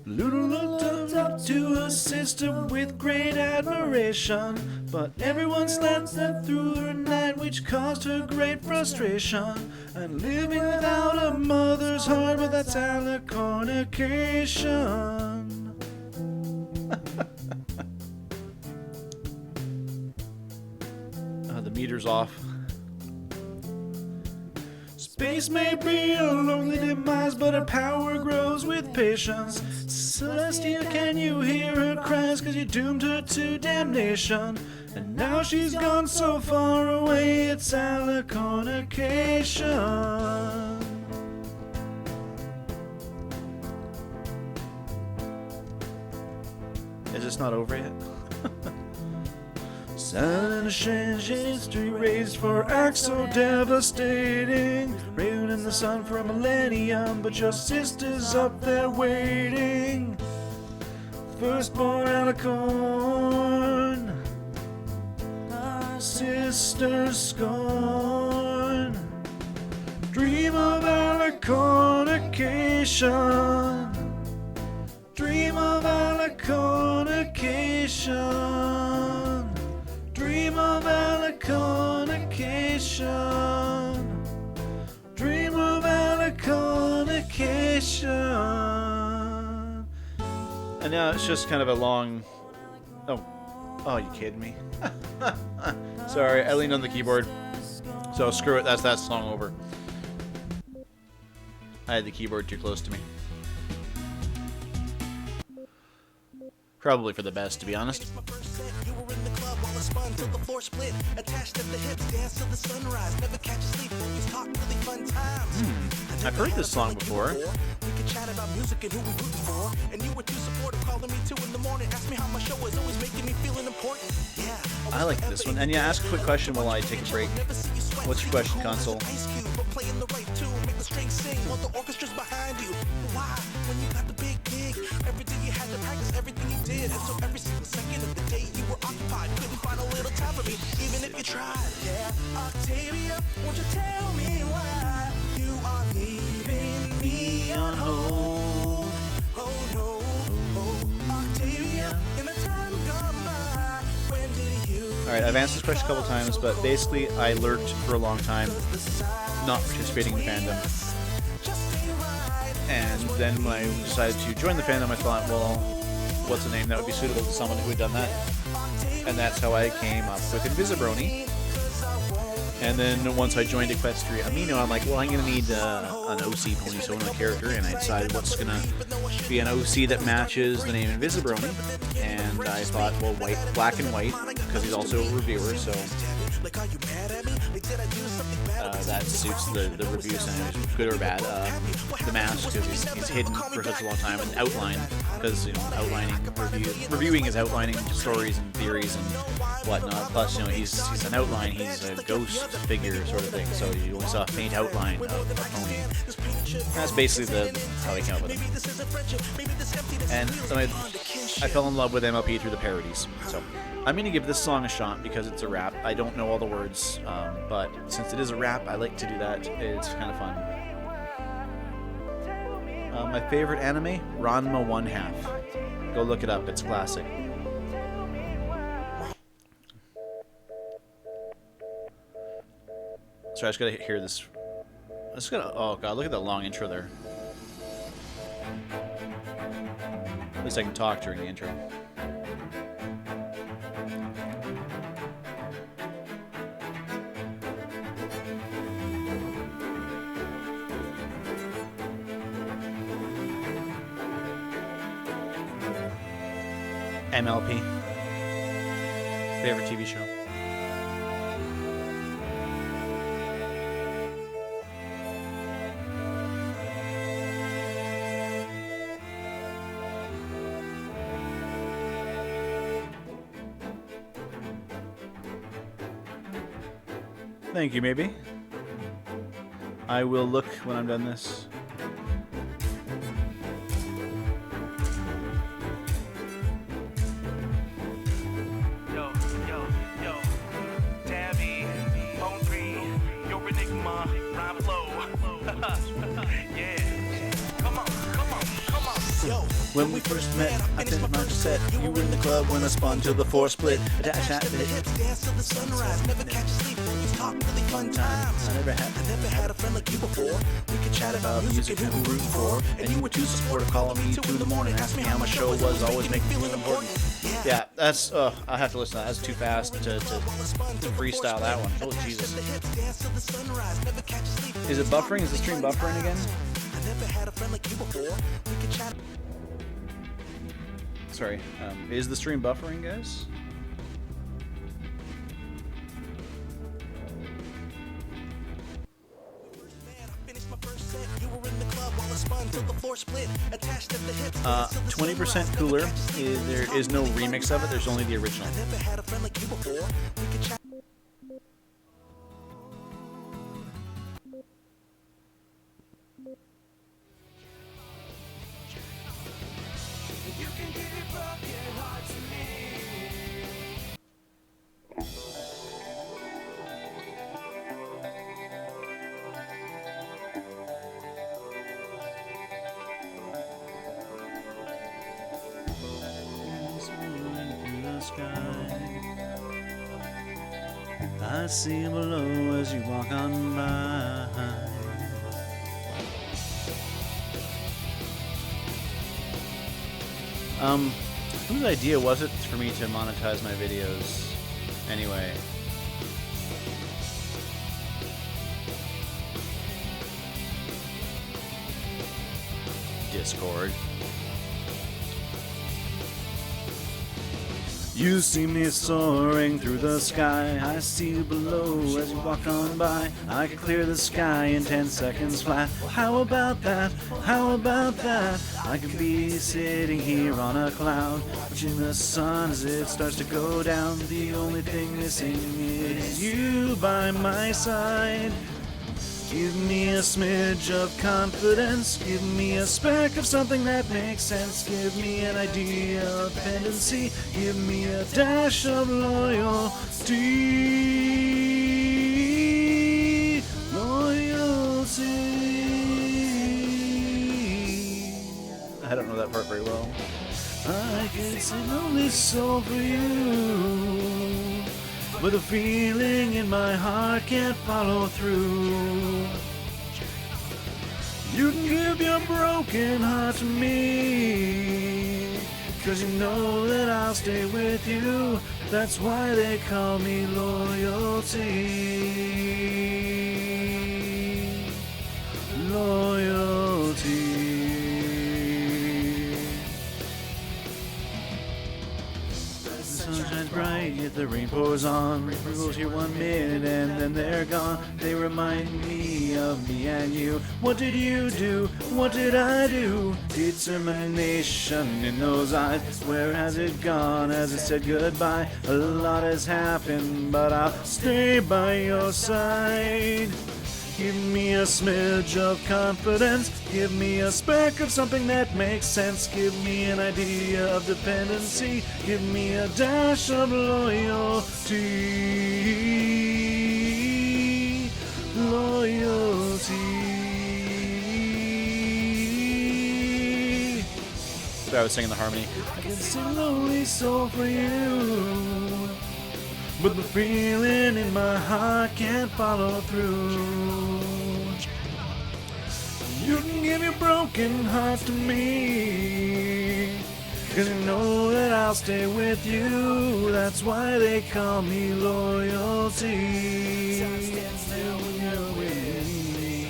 Lulu looked up to her sister with great admiration, but everyone slept through her night, which caused her great frustration. And living without a mother's heart, but that's Alicornication. The meter's off. Space may be a lonely demise, but her power grows with patience. Celestia, can you hear her cries? 'Cause you doomed her to damnation. And now she's gone so far away, it's Alicornication. Is this not over yet? Silent and strange history raised for acts so devastating. Rain in the sun for a millennium, but your sister's up there waiting. Firstborn out of corn, our sister's scorn. Dream of alicornication. Dream of alicornication. Dream of alicornication. Dream of alicornication. And now it's just kind of a long... Oh, you kidding me? Sorry, I leaned on the keyboard. So screw it, that's that song over. I had the keyboard too close to me. Probably for the best, to be honest. I've heard this song before. I like this one. And yeah, ask a quick question while I take a break. What's your question, console? Everything you did, and so every single second of the day you were occupied, couldn't find a little time for me, even if you tried. Yeah, Octavia, won't you tell me why you are leaving me on hold? Oh no, oh Octavia, in the time gone by, when did you? All right, I've answered this question a couple times, but basically, I lurked for a long time, not participating in fandom. And then when I decided to join the fandom, I thought, well, what's a name that would be suitable to someone who had done that? And that's how I came up with InvisiBrony. And then once I joined Equestria Amino, I'm like, well, I'm going to need an OC pony, so a character, and I decided what's going to be an OC that matches the name InvisiBrony. And I thought, well, black and white, because he's also a reviewer, so that suits the reviews, and good or bad. The mask, because he's hidden for such a long time, and outline, because reviewing is outlining stories and theories and whatnot. Plus, he's an outline, he's a ghost figure sort of thing, so you only saw a faint outline of a pony. That's basically how I came up with him. And so I fell in love with MLP through the parodies. So I'm going to give this song a shot because it's a rap. I don't know all the words, but since it is a rap, I like to do that. It's kind of fun. My favorite anime, Ranma 1/2. Go look it up. It's a classic. Sorry, I just gotta hear this. Oh god, look at that long intro there. At least I can talk during the intro. MLP. Favorite TV show. Thank you, maybe. I will look when I'm done this. Yo, Tabby, Bone 3, your Enigma, rhyme flow. Yeah. Come on. Yo. When we first met, I finished my set. You were in the club when I spun to the 4 split. Attach that bit. Dance till the sunrise, never catch you sleep. Talk really fun times. I never had a friend like you before. We could chat about music and who root for. And you were too supportive, calling me 2 in the morning. Ask me how my show was, always make me feel important. Yeah, that's, I have to listen to that. That's too fast to freestyle that one. Holy Jesus. Is it buffering? Is the stream buffering again? Sorry, is the stream buffering, guys? 20% cooler. There is no remix of it. There's only the original. I see you below as you walk on by. Whose idea was it for me to monetize my videos? Anyway. Discord. You see me soaring through the sky. I see you below as you walk on by. I could clear the sky in 10 seconds flat. How about that? How about that? I could be sitting here on a cloud, watching the sun as it starts to go down. The only thing missing is you by my side. Give me a smidge of confidence. Give me a speck of something that makes sense. Give me an idea of dependency. Give me a dash of loyalty. Loyalty. I don't know that part very well. I can sing only soul for you, but the feeling in my heart can't follow through. You can give your broken heart to me, 'cause you know that I'll stay with you. That's why they call me loyalty. Loyalty. The sun shines bright, yet the rain pours on. Ripples here 1 minute and then they're gone. They remind me of me and you. What did you do? What did I do? Determination in those eyes. Where has it gone? Has it said goodbye? A lot has happened, but I'll stay by your side. Give me a smidge of confidence. Give me a speck of something that makes sense. Give me an idea of dependency. Give me a dash of loyalty. Loyalty. Sorry, I was singing the harmony. I can sing lonely soul for you, but the feeling in my heart can't follow through. You can give your broken heart to me, 'cause you know that I'll stay with you. That's why they call me loyalty. When you're with me,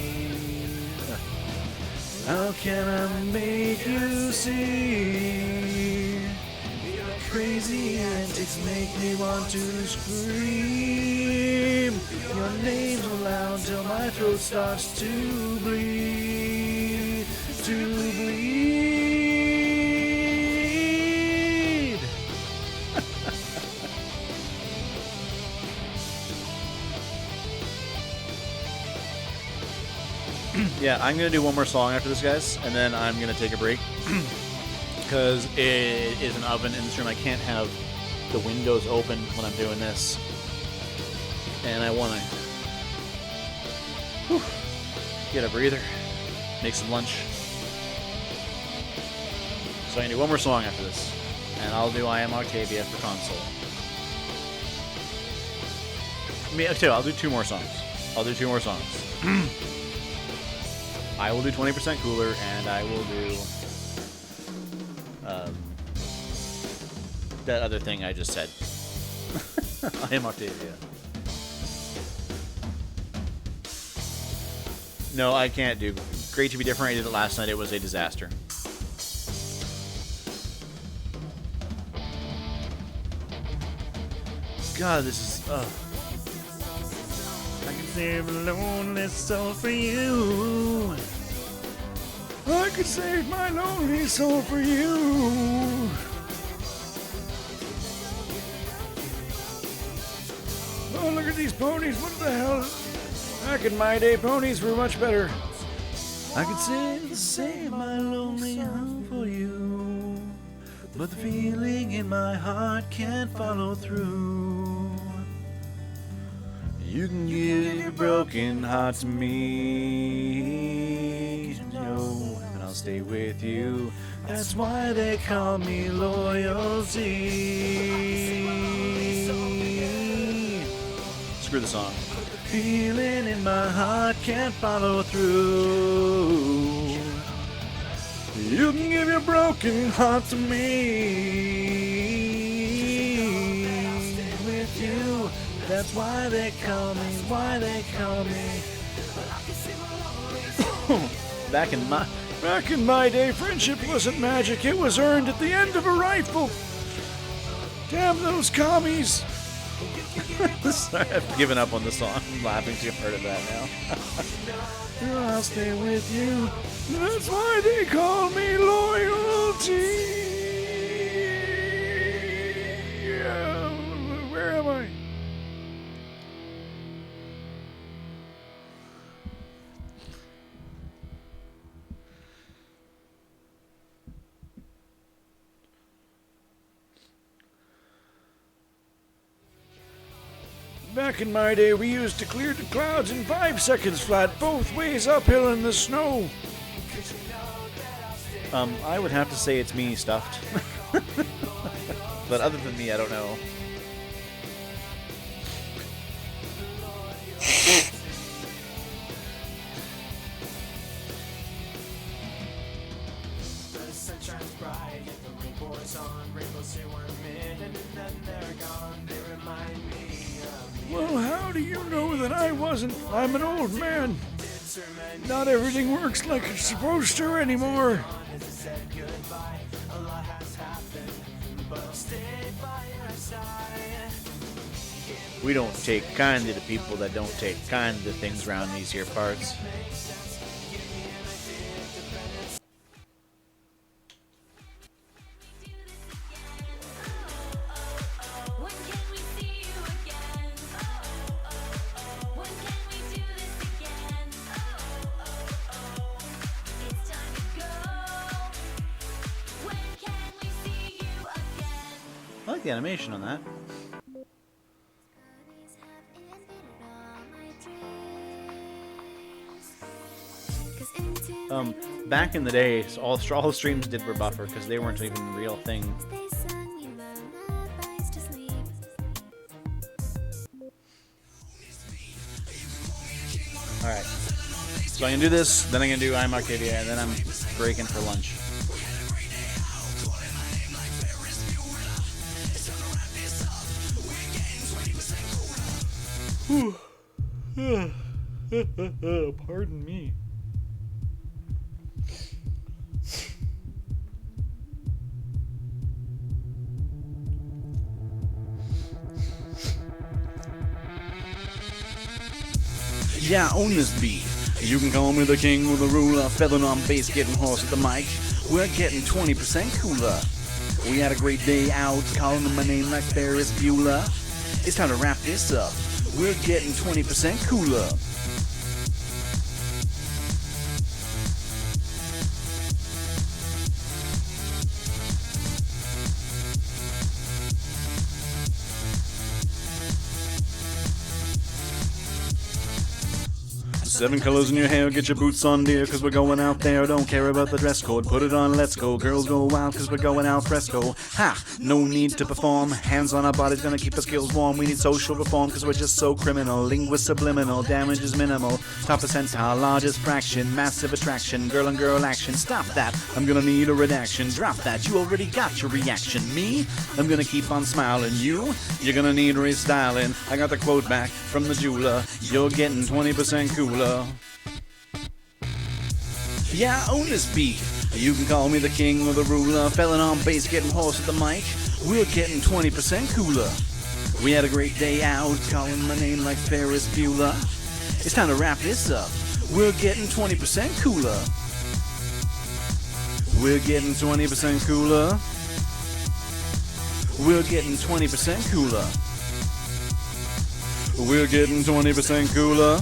how can I make you see? Crazy antics make me want to scream. Your name's loud till my throat starts to bleed. To bleed. Yeah, I'm gonna do one more song after this, guys, and then I'm gonna take a break. Because it is an oven in this room. I can't have the windows open when I'm doing this. And I want to get a breather, make some lunch. So I can do one more song after this. And I'll do I Am Octavia for console. Okay, I'll do 2 more songs. I will do 20% cooler, and I will do that other thing I just said. I Am Octavia. No, I can't do Great to Be Different. I did it last night. It was a disaster. God, this is... I can save a lonely soul for you. could save my lonely soul for you. Oh, look at these ponies. What the hell? Back in my day, ponies were much better. I could save my lonely heart for you, but the feeling in my heart can't follow through. You can give your broken heart to me, no, and I'll stay with you. That's why they call me loyalty. Screw the song. Feeling in my heart can't follow through. You can give your broken heart to me. With you, that's why they call me, Back in my day, friendship wasn't magic. It was earned at the end of a rifle. Damn those commies. Sorry, I've given up on the song. I'm laughing too hard at that now. I'll stay with you. That's why they call me loyalty. Where am I? Back in my day, we used to clear the clouds in 5 seconds flat, both ways uphill in the snow. I would have to say it's me stuffed. But other than me, I don't know. Well, how do you know that I wasn't? I'm an old man. Not everything works like it's supposed to anymore. We don't take kindly to people that don't take kindly to things around these here parts. I like the animation on that. Back in the day, all the streams did were buffer because they weren't even a real thing. Alright. So I'm gonna do this, then I'm gonna do I'm Arcadia, and then I'm breaking for lunch. Pardon me. Yeah, own this beat. You can call me the king with the ruler, feathering on bass, getting hoarse at the mic. We're getting 20% cooler. We had a great day out, calling my name like Ferris Bueller. It's time to wrap this up. We're getting 20% cooler. Seven colors in your hair, get your boots on, dear, cause we're going out there. Don't care about the dress code, put it on, let's go. Girls go wild, cause we're going out fresco. Ha! No need to perform, hands on our bodies, gonna keep our skills warm. We need social reform, cause we're just so criminal. Linguist subliminal, damage is minimal. Top percentile, largest fraction, massive attraction. Girl on girl action, stop that, I'm gonna need a redaction. Drop that, you already got your reaction. Me? I'm gonna keep on smiling. You? You're gonna need restyling. I got the quote back from the jeweler. You're getting 20% cooler. Yeah, I own this beat. You can call me the king or the ruler. Felon on bass, getting hoarse at the mic. We're getting 20% cooler. We had a great day out, calling my name like Ferris Bueller. It's time to wrap this up. We're getting 20% cooler. We're getting 20% cooler. We're getting 20% cooler. We're getting 20% cooler.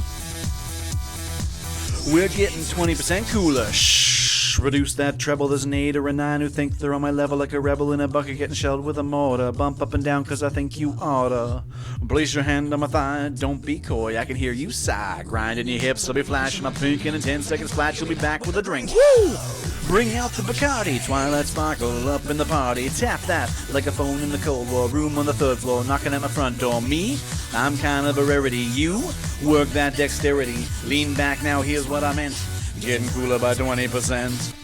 We're getting 20% cooler. Shh. Reduce that treble. There's an 8 or a 9 who think they're on my level like a rebel in a bucket getting shelled with a mortar. Bump up and down cause I think you oughta. Place your hand on my thigh. Don't be coy. I can hear you sigh. Grinding your hips. I'll be flashing my pink and in 10 seconds flat. You'll be back with a drink. Woo! Bring out the Bacardi, Twilight sparkle up in the party. Tap that like a phone in the Cold War. Room on the 3rd floor, knocking at my front door. Me? I'm kind of a rarity. You? Work that dexterity. Lean back now, here's what I meant. Getting cooler by 20%.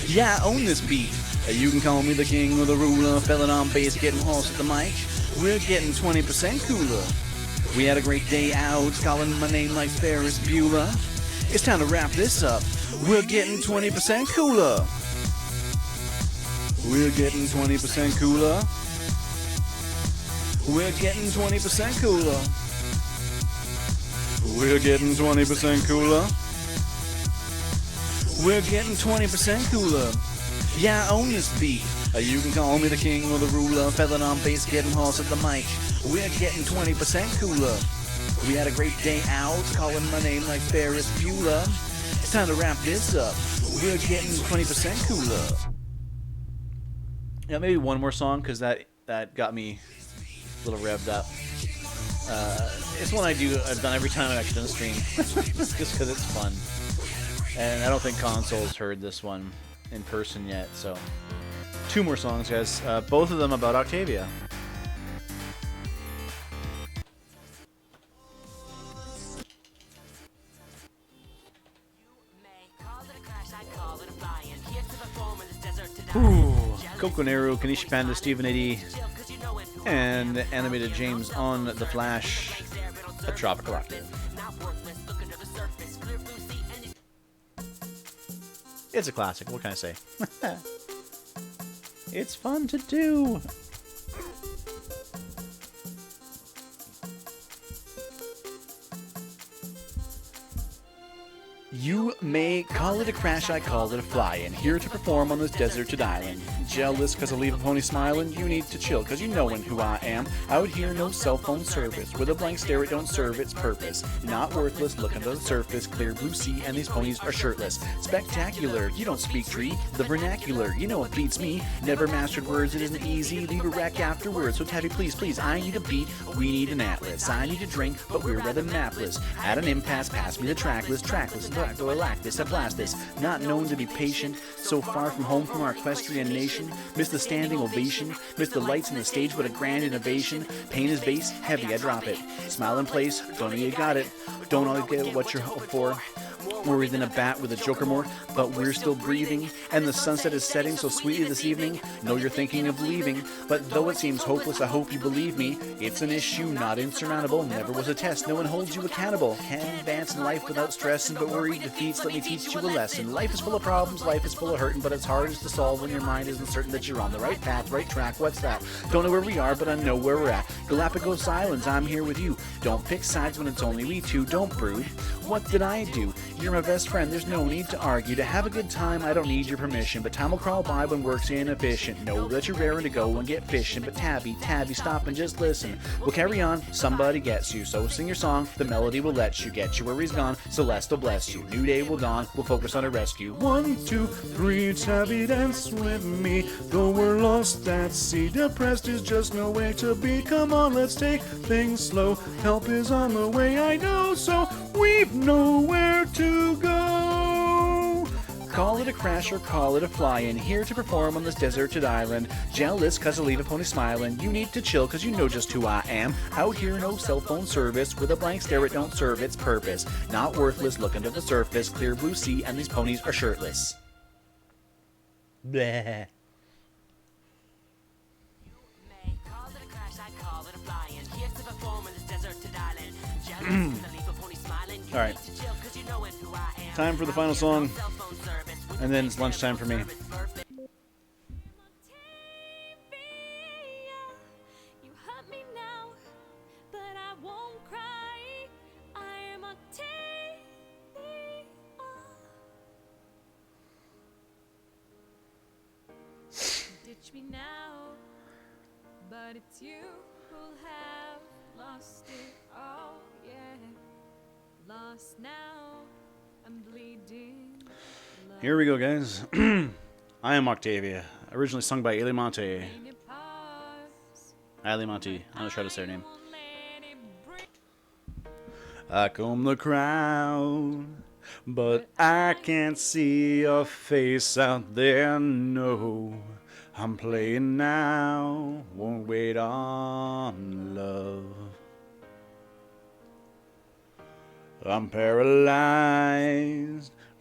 Yeah, I own this beat. You can call me the king or the ruler. Felon on bass, getting hoarse at the mic. We're getting 20% cooler. We had a great day out, calling my name like Ferris Bueller. It's time to wrap this up. We're getting 20% cooler. We're getting 20% cooler. We're getting 20% cooler. We're getting 20% cooler. We're getting 20% cooler. Yeah, I own this beat. You can call me the king or the ruler. Feathered on bass, getting hoarse at the mic. We're getting 20% cooler. We had a great day out, calling my name like Ferris Bueller. It's time to wrap this up. We're getting 20% cooler. Yeah, maybe one more song, because that got me a little revved up. It's one I've done every time I've actually done a stream. Just because it's fun. And I don't think console's heard this one in person yet, so. 2 more songs, guys. Both of them about Octavia. Coco Nero, Kanishi Panda, Stephen A.D., and animated James on The Flash, a Tropical Octave. It's a classic, what can I say? It's fun to do! You may call it a crash, I call it a fly-in. Here to perform on this deserted island. Jealous cause I leave a pony smiling? You need to chill cause you knowin' who I am. Out here no cell phone service. With a blank stare it don't serve its purpose. Not worthless, look under the surface. Clear blue sea and these ponies are shirtless. Spectacular, you don't speak tree. The vernacular, you know it beats me. Never mastered words, it isn't easy. Leave a wreck afterwards. So Tabby please, please, I need a beat. We need an atlas. I need a drink, but we're rather mapless. At an impasse, pass me the trackless. Do I lack this? I blast this. Not known to be patient. So far from home from our equestrian nation. Miss the standing ovation. Miss the lights on the stage, but a grand innovation. Pain is base, heavy, I drop it. Smile in place, don't know you got it. Don't always get what you're hoping for. Worried than a bat with a joker more, but we're still breathing. And the sunset is setting so sweetly this evening. Know you're thinking of leaving, but though it seems hopeless, I hope you believe me. It's an issue not insurmountable. Never was a test. No one holds you accountable. Can't advance in life without stressing, but worried defeats. Let me teach you a lesson. Life is full of problems. Life is full of hurting, but it's hardest to solve when your mind isn't certain that you're on the right path, right track. What's that? Don't know where we are, but I know where we're at. Galapagos Islands, I'm here with you. Don't pick sides when it's only we two. Don't brood. What did I do? You're my best friend, there's no need to argue. To have a good time, I don't need your permission. But time will crawl by when work's inefficient. Know that you're raring to go and get fishing. But Tabby, stop and just listen. We'll carry on, somebody gets you. So sing your song, the melody will let you. Get you where he's gone, Celeste will bless you. New day will dawn, we'll focus on a rescue. 1, 2, 3, Tabby, dance with me. Though we're lost at sea, depressed is just no way to be. Come on, let's take things slow. Help is on the way, I know, so we've nowhere to go. Call it a crash or call it a fly-in. Here to perform on this deserted island. Jealous cause I leave a pony smiling. You need to chill cause you know just who I am. Out here no cell phone service. With a blank stare it don't serve its purpose. Not worthless, look under the surface. Clear blue sea and these ponies are shirtless. Bleh. Alright. Time for the final song. And then it's lunchtime for me. ditch me now, but it's you who'll have lost it all, yeah. Lost now, I'm bleeding. Here we go, guys. I am Octavia, originally sung by Ailey Monte. Ailey Monte, I'm gonna try to say her name. I comb the crowd, but I can't see your face out there, no. I'm playing now, won't wait on love. I'm paralyzed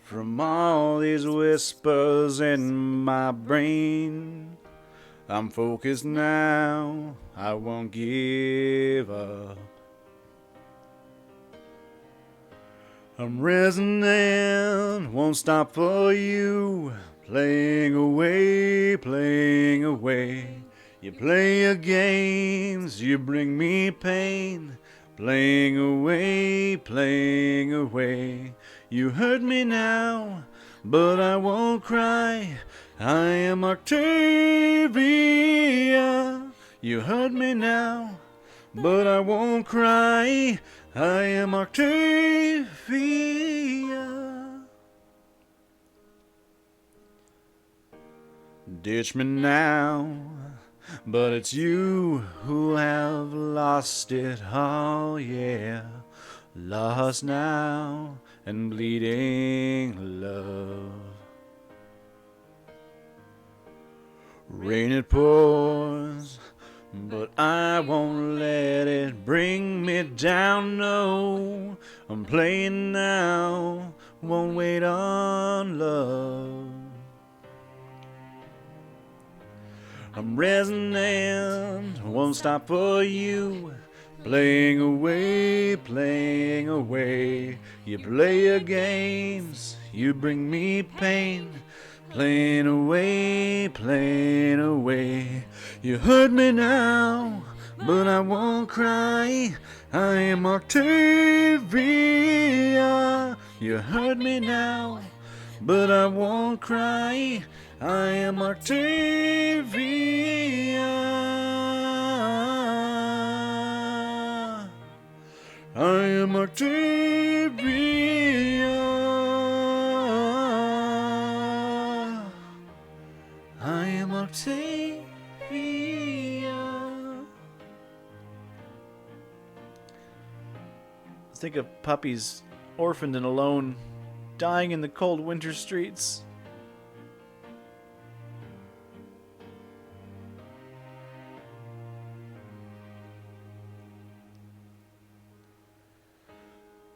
from all these whispers in my brain. I'm focused now, I won't give up. I'm resonant, won't stop for you. Playing away, playing away. You play your games, you bring me pain. Playing away, playing away. You hurt me now, but I won't cry. I am Octavia. You hurt me now, but I won't cry. I am Octavia. Ditch me now, but it's you who have lost it all, yeah. Lost now and bleeding love. Rain it pours, but I won't let it bring me down, no. I'm playing now, won't wait on love. I'm resonant, won't stop for you. Playing away, playing away. You play your games, you bring me pain. Playing away, playing away. You hurt me now, but I won't cry. I am Octavia. You hurt me now, but I won't cry. I am Octavia. I am Octavia. I am Octavia. Think of puppies orphaned and alone, dying in the cold winter streets.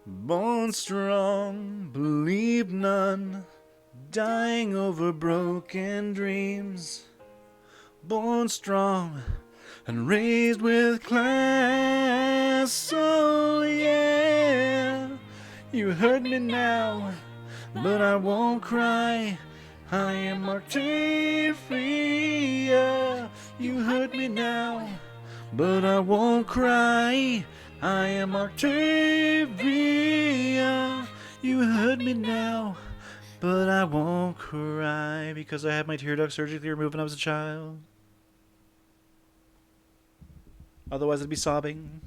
Born strong, believe none, dying over broken dreams. Born strong and raised with class, oh yeah. You hurt me now, but I won't cry. I am Octavia. You hurt me now, but I won't cry. I am Octavia. You hurt me now, but I won't cry because I had my tear duct surgically removed when I was a child. Otherwise, I'd be sobbing.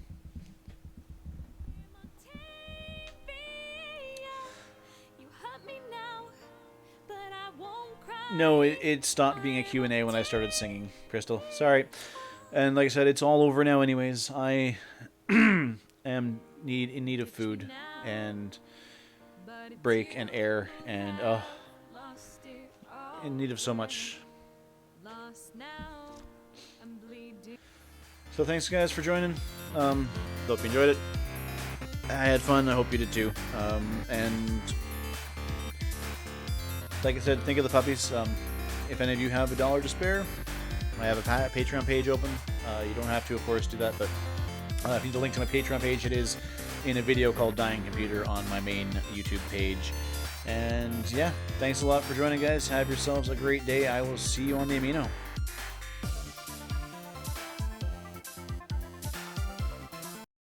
No, it stopped being a Q&A when I started singing, Crystal. Sorry. And like I said, it's all over now anyways. I am in need of food and break and air and in need of so much. So thanks guys for joining. Hope you enjoyed it. I had fun. I hope you did too. And like I said, think of the puppies. If any of you have $1 to spare, I have a Patreon page open. You don't have to, of course, do that, but if you need the link to my Patreon page, it is in a video called Dying Computer on my main YouTube page. And yeah, thanks a lot for joining, guys. Have yourselves a great day. I will see you on the Amino.